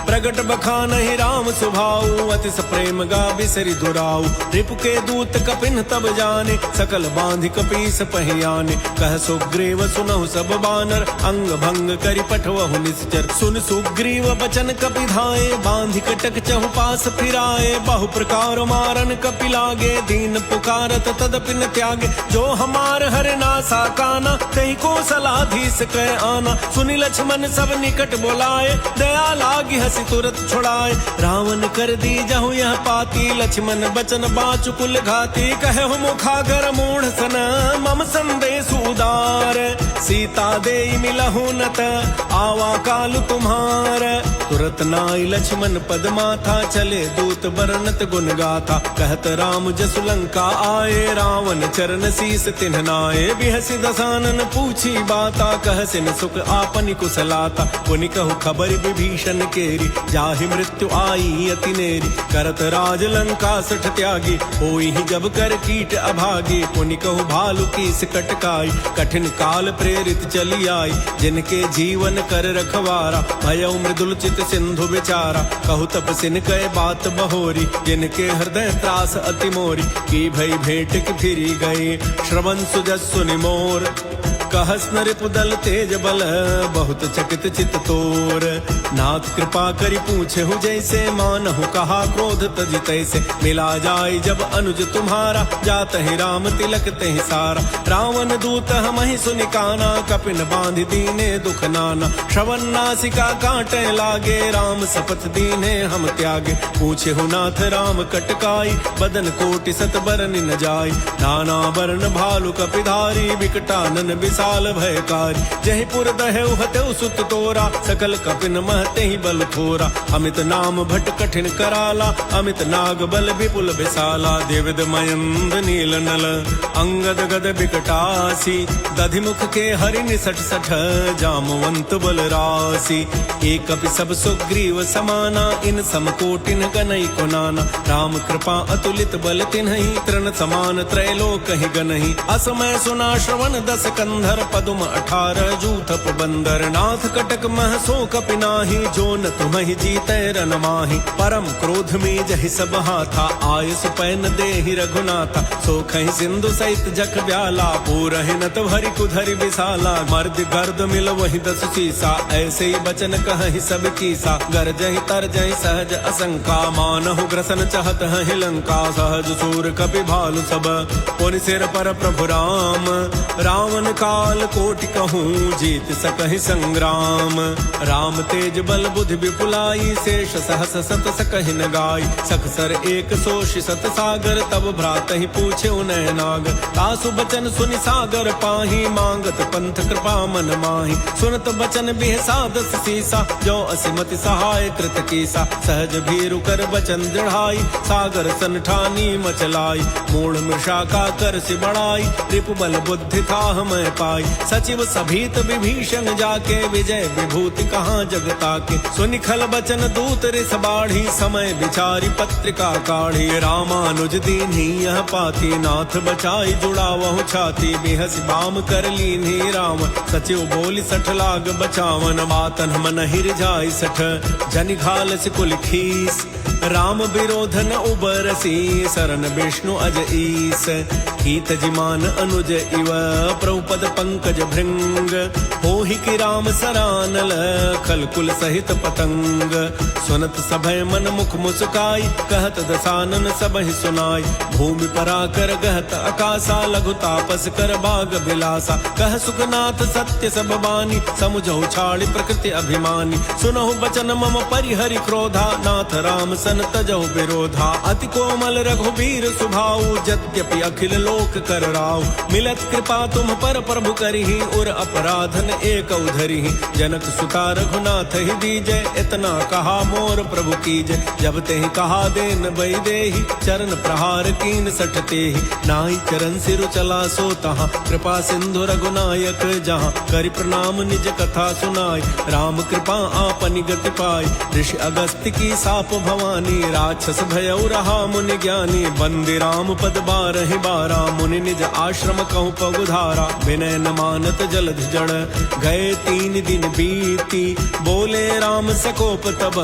प्रगट बखानहि राम सुभाऊ, अतिस प्रेम गा बिसरि दुराऊ। रिपु के दूत कपिन तब जाने, सकल बांधि कपीस पहि आने। कह सुग्रीव सुनहु सब बानर, अंग भंग करि पठवहु निश्चर। सुन सुग्रीव बचन कपि धाये, बांधि कटक चहु पास फिराए। बहु प्रकार मारन कपि लागे, दीन पुकारत तदपि न त्यागे। जो हमार हर नासा काना, तेहि को सलाधीस कह आना। सुनि लक्ष्मण सब निकट बोलाए, दया लागी हसी तुरत छुड़ाए। रावण कर दी जहु यह पाती, लक्ष्मण बचन बाचु कुल घाती। कहु मुखागर मूढ़ सन, मम संदेश उदार। सीता दे मिलहु नत, आवा महाकाल तुम्हार। तुरत नाई लक्ष्मण पद माथा, चले दूत बरनत गुण गाथा। कहत राम जसु लंका आए, रावण चरण शीस तिन्ह नाए। बिहसि दसानन पूछी बाता, कहसिन सुख आपनि कुशलाता। पुनि कहु खबर विभीषण केरी, जाहि मृत्यु आई अति नेरी। करत राज लंका सठ त्यागी, होई ही जब कर कीट अभागी। पुनि कहु भालु कीस कटकाई, कठिन काल प्रेरित चली आई। जिनके जीवन कर रखवारा, भयउ मृदुल चित सिंधु विचारा। कहु तपसिन कह बात बहोरी, जिनके हृदय त्रास अति मोरी। की भई भेंट की फिरी गई, श्रवण सुजस्सु निमोर। कहस नरिपु दल तेज बल, बहुत चकित चित तोर। नाथ कृपा करि पूछे हूँ जैसे, मानहु कहा क्रोध तजि तैसे। मिला जाय जब अनुज तुम्हारा, जात ही राम तिलक तेहि सारा। रावण दूत हमहि सुनि काना, कपिन बांधि दीने दुख नाना। श्रवण नासिका काटे लागे, राम शपथ दीने हम त्यागे। पूछे हूँ नाथ राम कटकाई, बदन कोटि सत बरनि न जाय। नाना वर्ण भालु कपिधारी, विकटानन विशाल भयकारी। जहि पुर दहेउ हतेउ सुत तोरा, सकल कपिन महते ही बल थोरा। अमित नाम भट कठिन कराला, अमित नाग बल विपुल विशाला। देवद मयंद नील नल, अंगद गद विकटासी। दधिमुख के हरि निसठ सठ, जामवंत बल रासी। एक कपि सब सुग्रीव समाना, इन समकोटिन गनई को नाना। राम कृपा अतुलित बल तिन्हि, तृण समान त्रैलोक ही गनहि। असमय सुना श्रवण दस कंधर, पदुम 18 जूथप बंदर। नाथ कटक मह सो कपि नाही, जो न तुम्हि जीतै रन माहि। परम क्रोध में जहि सब हाथा, आयस पैन देहि रघुनाथा। सो खहि सिंधु सहित जख ब्याला, पूरहि नत भरि कुधरि विशाला। मर्द गर्द मिल वहि 10 सीसा, ऐसे ही बचन कहहि सब कीसा। गरजहि तरजहि सहज असंका, मानहु ग्रसन चहत हहि लंका। सहज सूर कपि भालु सब, पुनि सिर पर प्रभु राम। रावण काल कोटि कहूँ, जीत सकहि संग्राम। राम तेज बल बुद्धि विपुलाई, शेष सहस सत सकहि न गाय। सकसर एक सोषि सत सागर, तब भ्रात ही पूछे उनय नाग। तासु बचन सुनि सागर पाही, मांगत पंथ कृपा मन माही। सुनत बचन बिहसादस सीसा, जो असिमति सहाय कृत कीसा। सहज भीरु कर बचन दृढ़ाई, सागर सन ठानी मचलाई। मूढ़ मृषा का कर सि बढ़ाई, रिपु बल बुद्धि थाह मैं पाई। सचिव सभीत विभीषण जाके, विजय विभूति कहाँ जगता के। सुनि खल बचन दूत रिस बाढ़ी, समय विचारी पत्रिका काढ़ी। रामानुज दीन्ही यह पाती, नाथ बचाई जुड़ावहु छाती। बेहस बाम कर लीन्ही राम, सचिव बोली सठ लाग बचावन। बातन मन हिर जाय सठ, जनि घाल सिकुल खीस। राम विरोधन उबरसी, शरण विष्णु अज ईस। हीत जिमान अनुज इव, प्रभुपद पंकज भृंग। होहि कि राम सरानल, खल कुल सहित पतंग। सुनत सभय मन मुख मुस्काई, कहत दसानन सबहि सुनाई। भूमि पराकर गहत आकाशा, लघु तापस कर बाग बिलासा। कह सुखनाथ सत्य सब बानी, समुझौ छाड़ि प्रकृति अभिमानी। सुनहु बचन मम परिहरि क्रोधा, नाथ राम सन तजौ विरोधा। अति कोमल रघुबीर सुभाऊ, यद्यपि अखिल लोक कर राव। मिलत कृपा तुम पर प्रभु करिहि, उर अपराधन एक उधरिहि। जनक सुता रघुनाथ ही दीजय, इतना कहा मोर प्रभु कीजय। जब तेहि कहा देन बई देहि, चरण प्रहार कीन सठ तेहि। नाहि चरण सिरु चला सो तहाँ, कृपा सिंधु रघुनायक जहाँ। करि प्रणाम निज कथा सुनाई, राम कृपा आपनि गति पाई। ऋषि अगस्त्य की साप भवानी, राक्षस भयउ रहा मुनि ज्ञानी। बंदी राम पद 12 बारा, मुनि निज आश्रम कहूँ पगुधारा। विनय न मानत जलधि जड़, गए 3 दिन बीती। बोले राम सकोप तब,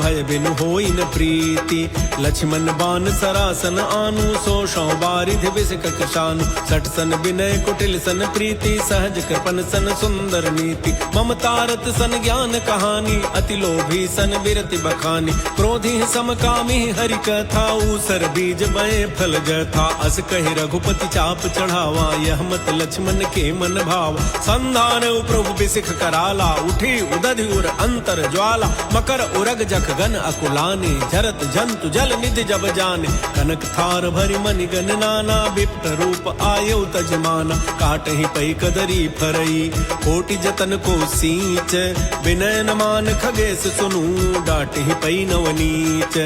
भय बिनु होई न प्रीति। लक्ष्मण बान सरासन आनु, सोषौ बारिधि बिसिक कृशानु। सठ सन विनय कुटिल सन प्रीति, सहज कृपन सन सुंदर नीति। ममतारत सन ज्ञान कहानी, अति लोभी सन विरति बखानी। क्रोधी समकामी हरि कथा, ऊसर बीज बए फल जथा। अस कहि रघुपति चाप चढ़ावा, यह मत लक्ष्मण के मन भाव। संधान प्रभु बिसिख कराला, उठी उदधि उर अंतर ज्वाला मकर उरग जख गन अकुलाने जरत जंतु जल निधि जब जाने कनक थार भरि मनि गन नाना बिप्ट रूप आयो तजमाना काटहि पै कदरी फरई कोटि जतन को सींच विनय न मान खगेश सुनु डाटहि पै नवनीच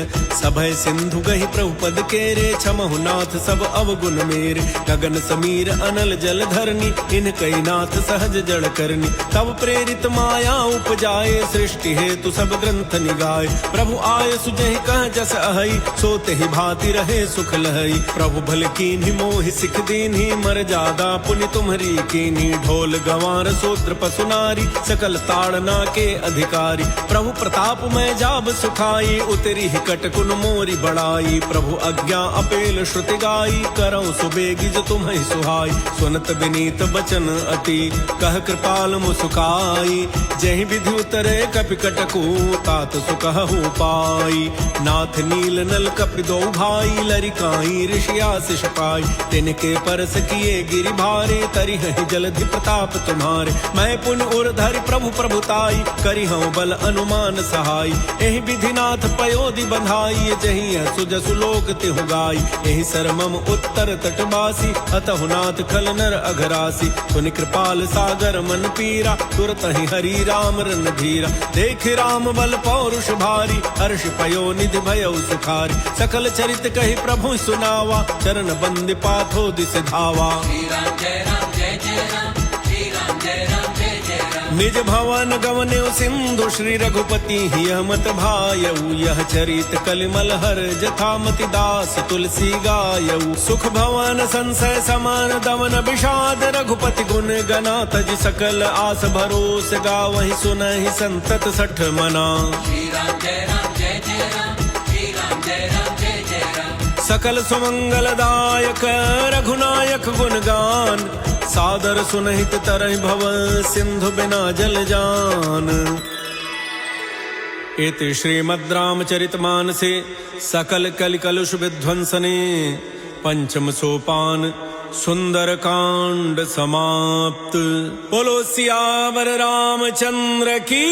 सभय सिंधु गहि प्रभु पद केरे छमहु नाथ सब अवगुण मेरे गगन समीर अनल जल धरनी इन कई नाथ सहज जड़ करनी तब प्रेरित माया उपजाए सृष्टि हेतु सब ग्रंथ निगाए प्रभु आय सुजहि कह जस अहई सोते ही भांति रहे सुख लहई प्रभु भल कीन्ही मोहि सिख दीन्ही मर जादा पुनि तुम्हरी कीन्ही ढोल गंवार शूद्र पशु नारी सकल ताड़ना के अधिकारी प्रभु प्रताप में जाब सुखाई उतरी ही कटकुन मोरी बड़ाई प्रभु आज्ञा अपेल श्रुति गाई करौ सुबेगी जो तुम्हें सुहाई सुनत विनीत बचन अति कह कृपाल मुसुकाई जहि विधि उतरे कपि कटकू तात सुकहु पाई नाथ नील नल कपि दो भाई लरिकाई ऋषिया शिष पाई तिनके परस किए गिरि भारे तरि हहि जलधि प्रताप तुम्हारे मैं पुन उर धरि प्रभु प्रभुताई करि हूँ बल अनुमान सहाय एहि विधि नाथ पयोधि बंधाई जहि सुजसु लोक तिहु गाई एहि सरमम उत्तर तटवासी अतहु नाथ खल नर अघरासी सुनि कृपाल सागर मन पीरा तुरत ही हरि राम रन धीरा देख राम बल पौरुष भारी हर्ष पयो निधि भयउ सुखारी सकल चरित कहि प्रभु सुनावा चरण बंद पाथो दिस धावा श्री राम जय राम श्री राम जय राम निज भवन गवन्यो सिंधु श्री रघुपति ही मत भायऊ यह चरित कलिमल हर जथामति दास तुलसी गायऊ सुख भवन संशय समान दमन विषाद रघुपति गुण गना तज सकल आस भरोस गावहि सुनहि संतत सठ मना श्री राम जय राम श्री राम जय राम सकल सुमंगलदायक रघुनायक गुणगान सादर सुनहित तरहि भव सिंधु बिना जल जान इति श्रीमद् रामचरितमानसे सकल कलिकलुष विध्वंसने पंचम सोपान सुंदर कांड समाप्त। बोलो सियावर रामचंद्र की।